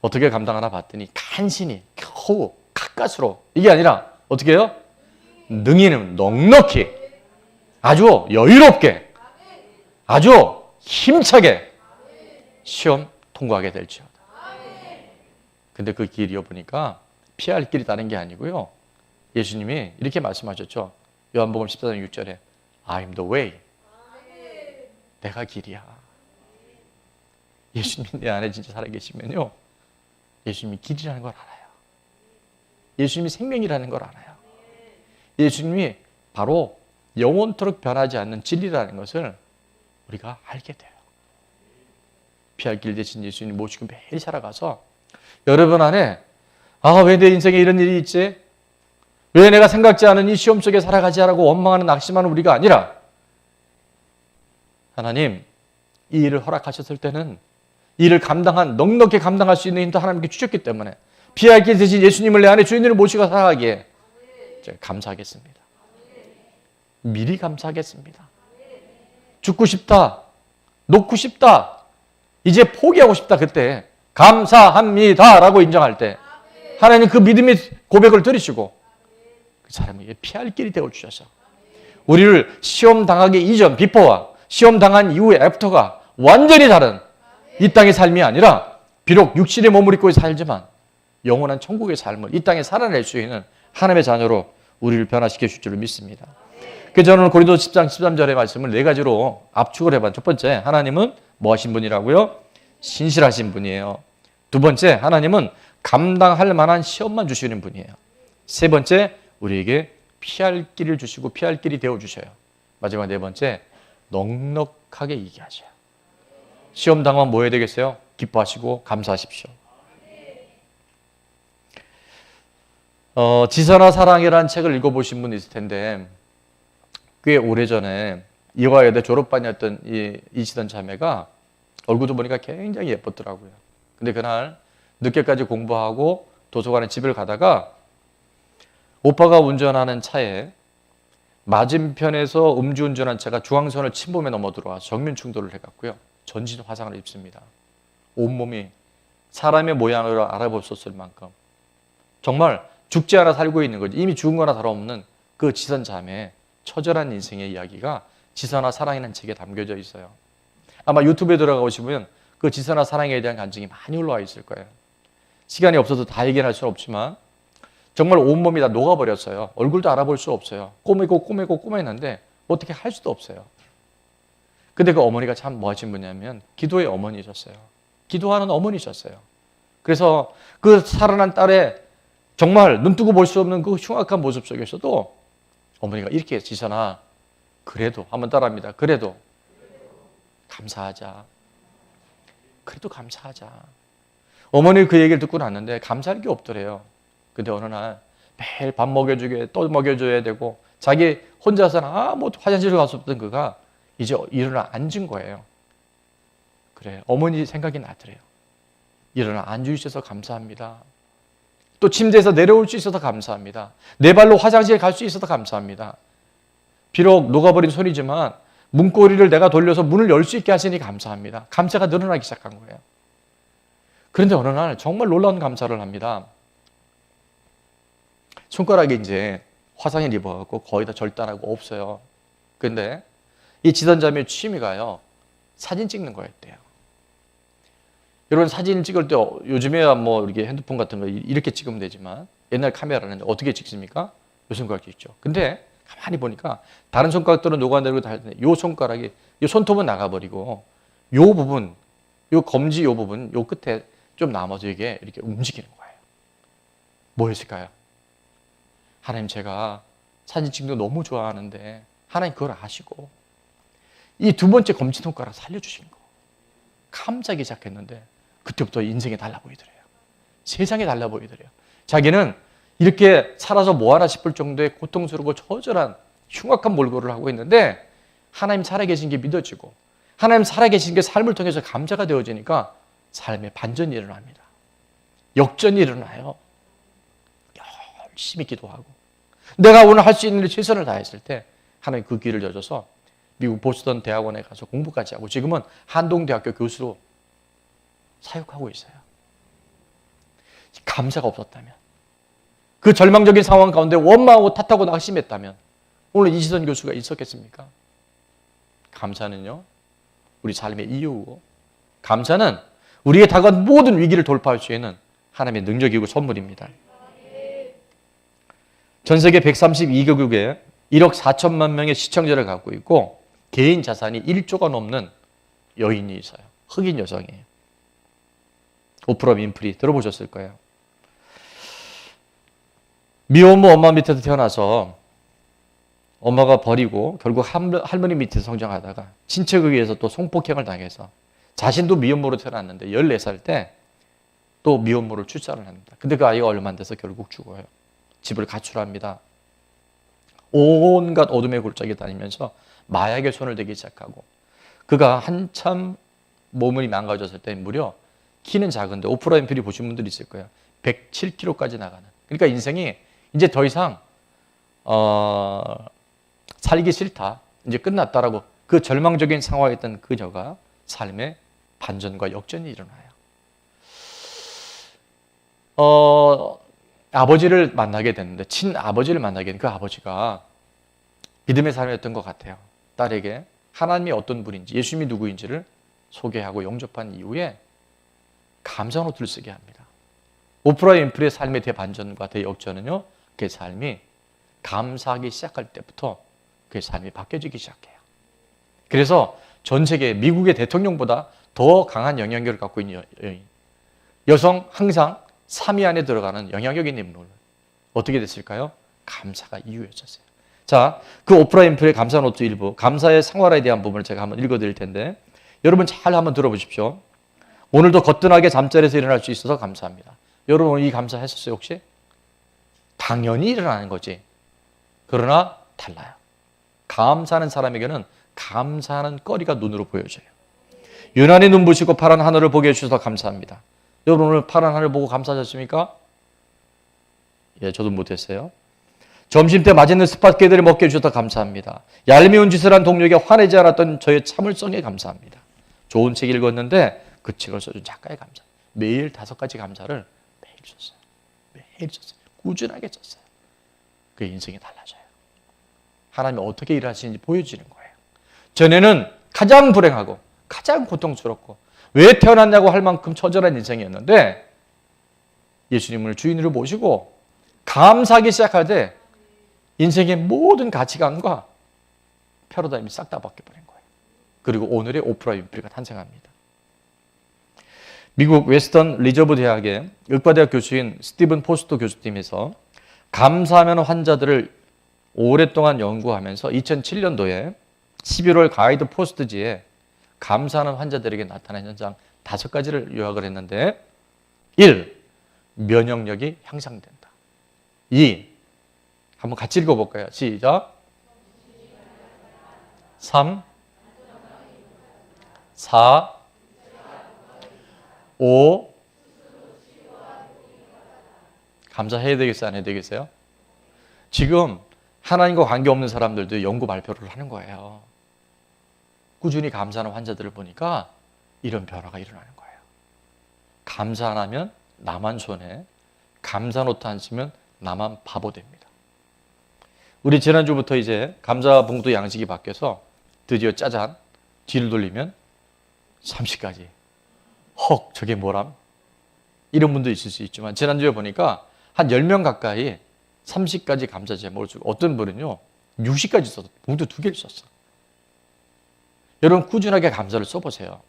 [SPEAKER 2] 어떻게 감당하나 봤더니 간신히 겨우 가까스로 이게 아니라 어떻게 해요? 능히는 넉넉히 아주 여유롭게 아주 힘차게 시험 통과하게 될지어다. 근데 그 길이요 보니까 피할 길이 다른 게 아니고요. 예수님이 이렇게 말씀하셨죠. 요한복음 14장 6절에 I am the way. 내가 길이야. 예수님이 내 안에 진짜 살아계시면요. 예수님이 길이라는 걸 알아요. 예수님이 생명이라는 걸 알아요. 예수님이 바로 영원토록 변하지 않는 진리라는 것을 우리가 알게 돼요. 피할 길 대신 예수님 모시고 매일 살아가서 여러분 안에 왜 내 인생에 이런 일이 있지? 왜 내가 생각지 않은 이 시험 속에 살아가지 않고 원망하는 낙심하는 우리가 아니라 하나님 이 일을 허락하셨을 때는 이 일을 넉넉히 감당할 수 있는 힘도 하나님께 주셨기 때문에 피할 길 대신 예수님을 내 안에 주인으로 모시고 살아가기에 제가 감사하겠습니다. 미리 감사하겠습니다. 죽고 싶다, 놓고 싶다, 이제 포기하고 싶다 그때 감사합니다 라고 인정할 때 하나님 그 믿음의 고백을 들으시고 그 사람에게 피할 길이 되어주셔서 우리를 시험 당하기 이전 비포와 시험 당한 이후의 애프터가 완전히 다른 이 땅의 삶이 아니라 비록 육신의 몸을 입고 살지만 영원한 천국의 삶을 이 땅에 살아낼 수 있는 하나님의 자녀로 우리를 변화시켜 줄 줄을 믿습니다. 그래서 저는 고린도 10장 13절의 말씀을 네 가지로 압축을 해봤. 첫 번째, 하나님은 뭐 하신 분이라고요? 신실하신 분이에요. 두 번째, 하나님은 감당할 만한 시험만 주시는 분이에요. 세 번째, 우리에게 피할 길을 주시고 피할 길이 되어주셔요. 마지막 네 번째, 넉넉하게 이기게 하셔요. 시험 당하면 뭐 해야 되겠어요? 기뻐하시고 감사하십시오. 지선화 사랑이라는 책을 읽어보신 분 있을 텐데 꽤 오래전에 이화여대 졸업반이었던 이시던 자매가 얼굴도 보니까 굉장히 예뻤더라고요. 근데 그날 늦게까지 공부하고 도서관에 집을 가다가 오빠가 운전하는 차에 맞은편에서 음주운전한 차가 중앙선을 침범해 넘어 들어와서 정면 충돌을 해갖고요. 전신 화상을 입습니다. 온몸이 사람의 모양으로 알아볼 수 없을 만큼 정말 죽지 않아 살고 있는 거지. 이미 죽은 거나 다름없는 그 지선 자매의 처절한 인생의 이야기가 지선화 사랑이라는 책에 담겨져 있어요. 아마 유튜브에 들어가 보시면 그 지선화 사랑에 대한 간증이 많이 올라와 있을 거예요. 시간이 없어서 다 얘기할 수는 없지만 정말 온몸이 다 녹아버렸어요. 얼굴도 알아볼 수 없어요. 꼬매고 어떻게 할 수도 없어요. 근데 그 어머니가 참 뭐 하신 분이냐면 기도의 어머니셨어요. 기도하는 어머니셨어요. 그래서 그 살아난 딸의 정말 눈 뜨고 볼 수 없는 그 흉악한 모습 속에서도 어머니가 이렇게 지선아 그래도 한번 따라합니다. 그래도 감사하자. 그래도 감사하자. 어머니 그 얘기를 듣고 났는데 감사할 게 없더래요. 근데 어느 날 매일 밥 먹여주게 또 먹여줘야 되고 자기 혼자서는 아무 화장실을 갈 수 없던 그가 이제 일어나 앉은 거예요. 그래 어머니 생각이 나더래요. 일어나 앉으셔서 감사합니다. 또 침대에서 내려올 수 있어서 감사합니다. 내 발로 화장실에 갈 수 있어서 감사합니다. 비록 녹아버린 손이지만 문고리를 내가 돌려서 문을 열 수 있게 하시니 감사합니다. 감사가 늘어나기 시작한 거예요. 그런데 어느 날 정말 놀라운 감사를 합니다. 손가락이 이제 화상을 입어갖고 거의 다 절단하고 없어요. 근데 이 지선자매의 취미가요, 사진 찍는 거였대요. 여러분 사진 찍을 때 요즘에야 뭐 이렇게 핸드폰 같은 거 이렇게 찍으면 되지만 옛날 카메라는 어떻게 찍습니까? 요 손가락 있죠. 근데 가만히 보니까 다른 손가락들은 녹아내리고 다른데 요 손가락이 요 손톱은 나가버리고 요 부분, 요 검지 요 부분, 요 끝에 좀 남아서 이게 이렇게 움직이는 거예요. 뭐였을까요? 하나님 제가 사진 찍는 거 너무 좋아하는데 하나님 그걸 아시고 이 두 번째 검지 손가락 살려주신 거 감사하기 시작했는데 그때부터 인생이 달라 보이더래요. 세상이 달라 보이더래요. 자기는 이렇게 살아서 뭐하나 싶을 정도의 고통스럽고 처절한 흉악한 몰골을 하고 있는데 하나님 살아계신 게 믿어지고 하나님 살아계신 게 삶을 통해서 감사가 되어지니까 삶에 반전이 일어납니다. 역전이 일어나요. 열심히 기도하고 내가 오늘 할 수 있는 일 최선을 다했을 때 하나님 그 길을 여셔서 미국 보스턴 대학원에 가서 공부까지 하고 지금은 한동대학교 교수로 사역하고 있어요. 감사가 없었다면, 그 절망적인 상황 가운데 원망하고 탓하고 낙심했다면 오늘 이지선 교수가 있었겠습니까? 감사는요, 우리 삶의 이유고, 감사는 우리의 다가온 모든 위기를 돌파할 수 있는 하나님의 능력이고 선물입니다. 전 세계 132개국에 1억 4천만 명의 시청자를 갖고 있고 개인 자산이 1조가 넘는 여인이 있어요. 흑인 여성이에요. 오프라 윈프리 들어보셨을 거예요. 미혼모 엄마 밑에서 태어나서 엄마가 버리고 결국 할머니 밑에서 성장하다가 친척에 의해서 또 성폭행을 당해서 자신도 미혼모로 태어났는데 14살 때 또 미혼모를 출산을 합니다. 근데 그 아이가 얼마 안 돼서 결국 죽어요. 집을 가출합니다. 온갖 어둠의 골짜기 다니면서 마약에 손을 대기 시작하고, 그가 한참 몸이 망가졌을 때 무려 키는 작은데 오프라 윈프리 보신 분들이 있을 거예요. 107kg까지 나가는. 그러니까 인생이 이제 더 이상 살기 싫다, 이제 끝났다라고 그 절망적인 상황에 있던 그녀가 삶의 반전과 역전이 일어나요. 아버지를 만나게 됐는데, 친아버지를 만나게 된 그 아버지가 믿음의 삶이었던 것 같아요. 딸에게 하나님이 어떤 분인지, 예수님이 누구인지를 소개하고 영접한 이후에 감사 노트를 쓰게 합니다. 오프라 윈프리의 삶의 대반전과 대역전은요, 그의 삶이 감사하기 시작할 때부터 그의 삶이 바뀌어지기 시작해요. 그래서 전 세계 미국의 대통령보다 더 강한 영향력을 갖고 있는 여성, 항상 3위 안에 들어가는 영향력 있는 인물. 어떻게 됐을까요? 감사가 이유였었어요. 자, 그 오프라 윈프리의 감사 노트 일부, 감사의 생활에 대한 부분을 제가 한번 읽어드릴 텐데 여러분 잘 한번 들어보십시오. 오늘도 거뜬하게 잠자리에서 일어날 수 있어서 감사합니다. 여러분 이 감사했었어요 혹시? 당연히 일어나는 거지. 그러나 달라요. 감사하는 사람에게는 감사하는 거리가 눈으로 보여져요. 유난히 눈부시고 파란 하늘을 보게 해주셔서 감사합니다. 여러분 오늘 파란 하늘 보고 감사하셨습니까? 예, 저도 못했어요. 점심때 맛있는 스파게티를 먹게 해주셔서 감사합니다. 얄미운 짓을 한 동료에게 화내지 않았던 저의 참을성에 감사합니다. 좋은 책 읽었는데 그 책을 써준 작가에 감사. 매일 5가지 감사를 매일 썼어요. 매일 썼어요. 꾸준하게 썼어요. 그 인생이 달라져요. 하나님이 어떻게 일하시는지 보여지는 거예요. 전에는 가장 불행하고 가장 고통스럽고 왜 태어났냐고 할 만큼 처절한 인생이었는데 예수님을 주인으로 모시고 감사하기 시작할 때 인생의 모든 가치관과 패러다임이 싹 다 바뀌어버린 거예요. 그리고 오늘의 오프라 윈프리가 탄생합니다. 미국 웨스턴 리저브 대학의 의과대학 교수인 스티븐 포스터 교수님에서 감사하면 환자들을 오랫동안 연구하면서 2007년도에 11월 가이드 포스트지에 감사하는 환자들에게 나타난 현상 5가지를 요약을 했는데 1. 면역력이 향상된다. 2. 한번 같이 읽어볼까요? 시작. 3. 4. 5. 감사해야 되겠어요? 안 해야 되겠어요? 지금 하나님과 관계없는 사람들도 연구 발표를 하는 거예요. 꾸준히 감사하는 환자들을 보니까 이런 변화가 일어나는 거예요. 감사 안 하면 나만 손해, 감사 노트 안 쓰면 나만 바보 됩니다. 우리 지난주부터 이제 감사 봉투 양식이 바뀌어서 드디어 짜잔, 뒤를 돌리면 30가지. 헉, 저게 뭐람? 이런 분도 있을 수 있지만 지난주에 보니까 한 10명 가까이 30가지 감사 제목을 쓰고 어떤 분은요 60가지 써서 봉투 2개를 썼어. 여러분 꾸준하게 감사를 써보세요.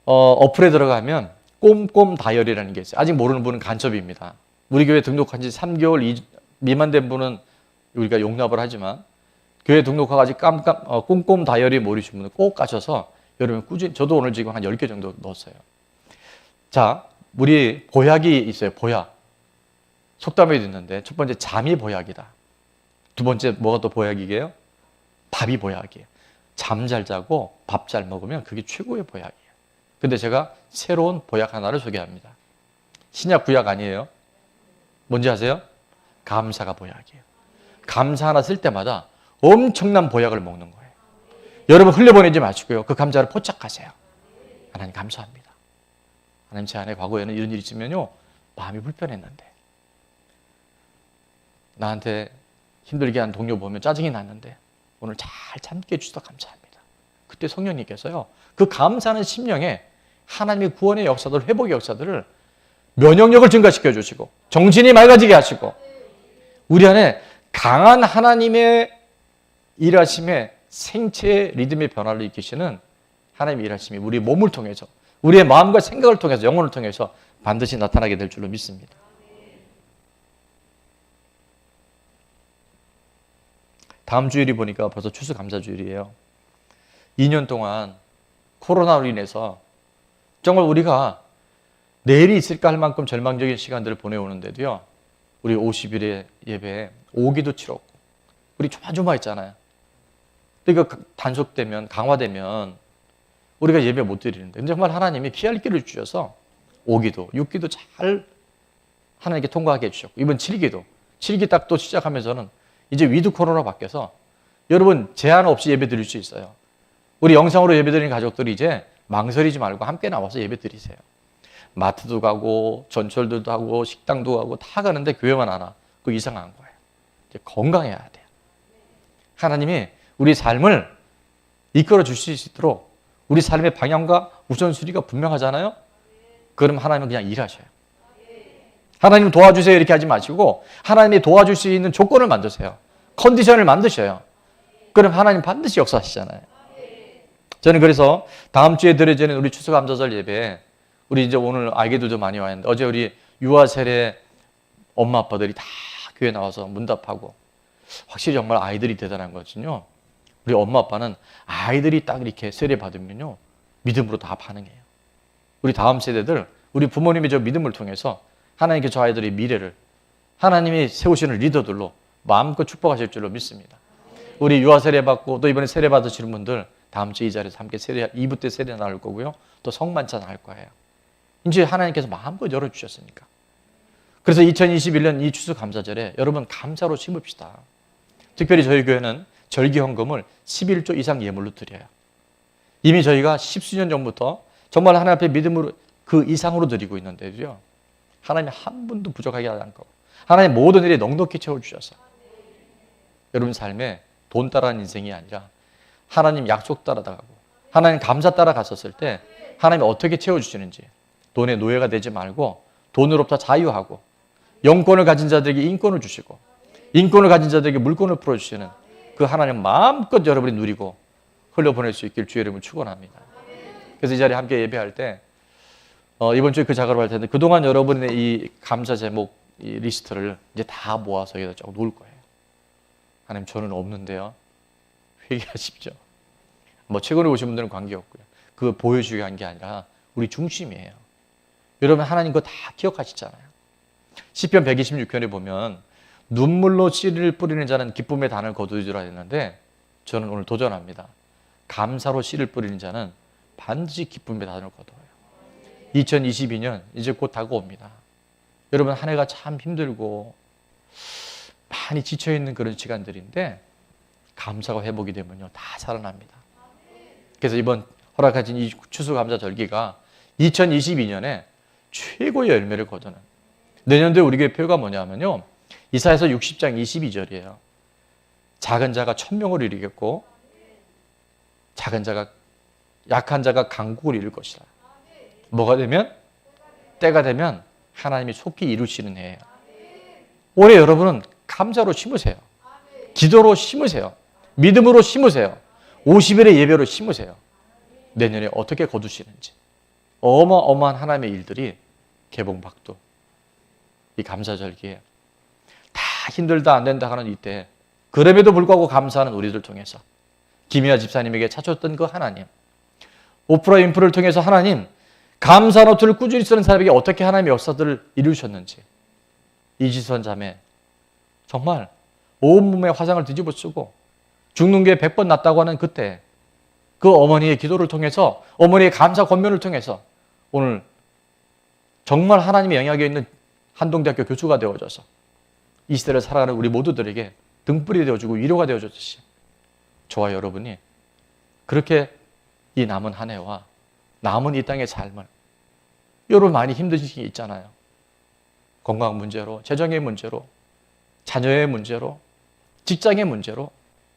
[SPEAKER 2] 어플에 들어가면 꼼꼼 다이어리라는 게 있어요. 아직 모르는 분은 간첩입니다. 우리 교회 등록한 지 3개월 미만 된 분은 우리가 용납을 하지만 교회 등록하고 아직 꼼꼼 다이어리 모르신 분은 꼭 가셔서 여러분 꾸준히, 저도 오늘 지금 한 10개 정도 넣었어요. 자, 우리 보약이 있어요. 보약. 속담에 있는데 첫 번째 잠이 보약이다. 두 번째 뭐가 또 보약이게요? 밥이 보약이에요. 잠 잘 자고 밥 잘 먹으면 그게 최고의 보약이에요. 근데 제가 새로운 보약 하나를 소개합니다. 신약 구약 아니에요. 뭔지 아세요? 감사가 보약이에요. 감사 하나 쓸 때마다 엄청난 보약을 먹는 거예요. 여러분 흘려보내지 마시고요. 그 감사를 포착하세요. 하나님 감사합니다. 하나님 제 안에 과거에는 이런 일이 있으면요 마음이 불편했는데, 나한테 힘들게 한 동료 보면 짜증이 났는데 오늘 잘 참게 해주셔서 감사합니다. 그때 성령님께서요 그 감사하는 심령에 하나님의 구원의 역사들, 회복의 역사들을 면역력을 증가시켜 주시고 정신이 맑아지게 하시고 우리 안에 강한 하나님의 일하심의 생체의 리듬의 변화를 일으키시는 하나님의 일하심이 우리 몸을 통해서, 우리의 마음과 생각을 통해서, 영혼을 통해서 반드시 나타나게 될 줄로 믿습니다. 다음 주일이 보니까 벌써 추수감사주일이에요. 2년 동안 코로나로 인해서 정말 우리가 내일이 있을까 할 만큼 절망적인 시간들을 보내오는데도요, 우리 50일의 예배에 오기도 치렀고 우리 조마조마했잖아요. 이거 단속되면, 강화되면 우리가 예배 못 드리는데, 근데 정말 하나님이 피할 길을 주셔서 5기도, 6기도 잘 하나님께 통과하게 해주셨고, 이번 7기도, 7기 딱 또 시작하면서는 이제 위드 코로나 바뀌어서 여러분 제한 없이 예배 드릴 수 있어요. 우리 영상으로 예배 드리는 가족들이 이제 망설이지 말고 함께 나와서 예배 드리세요. 마트도 가고 전철도 하고 식당도 가고 다 가는데 교회만 안 와. 그거 이상한 거예요. 이제 건강해야 돼요. 하나님이 우리 삶을 이끌어 주실 수 있도록 우리 삶의 방향과 우선순위가 분명하잖아요. 그럼 하나님은 그냥 일하셔요. 하나님 도와주세요 이렇게 하지 마시고 하나님이 도와줄 수 있는 조건을 만드세요. 컨디션을 만드셔요. 그럼 하나님 반드시 역사하시잖아요. 저는 그래서 다음 주에 드려지는 우리 추수감사절 예배에 우리 이제 오늘 아기들도 많이 와 있는데, 어제 우리 유아 세례 엄마 아빠들이 다 교회 나와서 문답하고, 확실히 정말 아이들이 대단한 거거든요. 우리 엄마 아빠는 아이들이 딱 이렇게 세례 받으면요 믿음으로 다 반응해요. 우리 다음 세대들, 우리 부모님의 저 믿음을 통해서 하나님께 저 아이들의 미래를 하나님이 세우시는 리더들로 마음껏 축복하실 줄로 믿습니다. 우리 유아 세례 받고 또 이번에 세례 받으시는 분들 다음 주 이 자리에서 함께 세례, 2부 때 세례 나눌 거고요. 또 성만찬 할 거예요. 이제 하나님께서 마음껏 열어주셨으니까. 그래서 2021년 이 추수감사절에 여러분 감사로 심읍시다. 특별히 저희 교회는 절기헌금을 11조 이상 예물로 드려요. 이미 저희가 10수년 전부터 정말 하나님 앞에 믿음으로 그 이상으로 드리고 있는데요. 하나님이 한 분도 부족하게 하지 않고 하나님 모든 일에 넉넉히 채워주셔서 여러분 삶에 돈 따라가는 인생이 아니라 하나님 약속 따라가고 하나님 감사 따라갔었을 때 하나님이 어떻게 채워주시는지, 돈의 노예가 되지 말고 돈으로부터 자유하고 영권을 가진 자들에게 인권을 주시고 인권을 가진 자들에게 물권을 풀어주시는 그 하나님 마음껏 여러분이 누리고 흘려보낼 수 있길 주의 이름을 축원합니다. 그래서 이 자리에 함께 예배할 때 이번 주에 그 작업을 할 텐데 그동안 여러분의 이 감사 제목 이 리스트를 이제 다 모아서 여기다 쫙 놓을 거예요. 하나님 저는 없는데요. 회개하십시오. 뭐 최근에 오신 분들은 관계없고요. 그거 보여주기 한 게 아니라 우리 중심이에요. 여러분 하나님 그거 다 기억하시잖아요. 시편 126편에 보면 눈물로 씨를 뿌리는 자는 기쁨의 단을 거두리라 했는데 저는 오늘 도전합니다. 감사로 씨를 뿌리는 자는 반드시 기쁨의 단을 거두어요. 2022년 이제 곧 다가옵니다. 여러분 한 해가 참 힘들고 많이 지쳐있는 그런 시간들인데 감사가 회복이 되면요 다 살아납니다. 그래서 이번 허락하신 이 추수감사 절기가 2022년에 최고의 열매를 거두는, 내년도에 우리 교회 표가 뭐냐면요 이사야서 60장 22절이에요. 작은 자가 천명을 이루겠고 작은 자가 약한 자가 강국을 이룰 것이다. 뭐가 되면? 때가 되면 하나님이 속히 이루시는 해예요. 올해 여러분은 감사로 심으세요. 기도로 심으세요. 믿음으로 심으세요. 50일의 예배로 심으세요. 내년에 어떻게 거두시는지. 어마어마한 하나님의 일들이 개봉박도 이 감사절기에 다 힘들다 안 된다 하는 이때 그럼에도 불구하고 감사하는 우리들 통해서 김희아 집사님에게 찾았던 그 하나님, 오프라 인프를 통해서 하나님 감사 노트를 꾸준히 쓰는 사람에게 어떻게 하나님의 역사들을 이루셨는지, 이지선 자매 정말 온몸에 화상을 뒤집어 쓰고 죽는 게 100번 낫다고 하는 그때 그 어머니의 기도를 통해서, 어머니의 감사 권면을 통해서 오늘 정말 하나님의 영향에 있는 한동대학교 교수가 되어져서 이 시대를 살아가는 우리 모두들에게 등불이 되어주고 위로가 되어줬듯이 저와 여러분이 그렇게 이 남은 한 해와 남은 이 땅의 삶을 여러분 많이 힘드신 게 있잖아요. 건강 문제로, 재정의 문제로, 자녀의 문제로, 직장의 문제로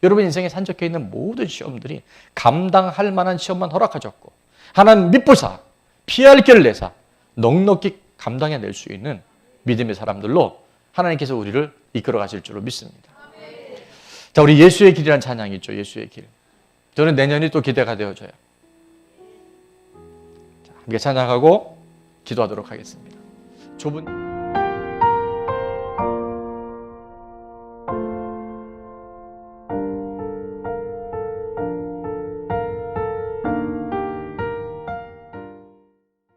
[SPEAKER 2] 여러분 인생에 산적해 있는 모든 시험들이 감당할 만한 시험만 허락하셨고 하나님 믿보사 피할 길을 내사 넉넉히 감당해낼 수 있는 믿음의 사람들로 하나님께서 우리를 이끌어 가실 줄로 믿습니다. 자, 우리 예수의 길이라는 찬양이 있죠. 예수의 길. 저는 내년이 또 기대가 되어져요. 자, 함께 찬양하고 기도하도록 하겠습니다. 좁은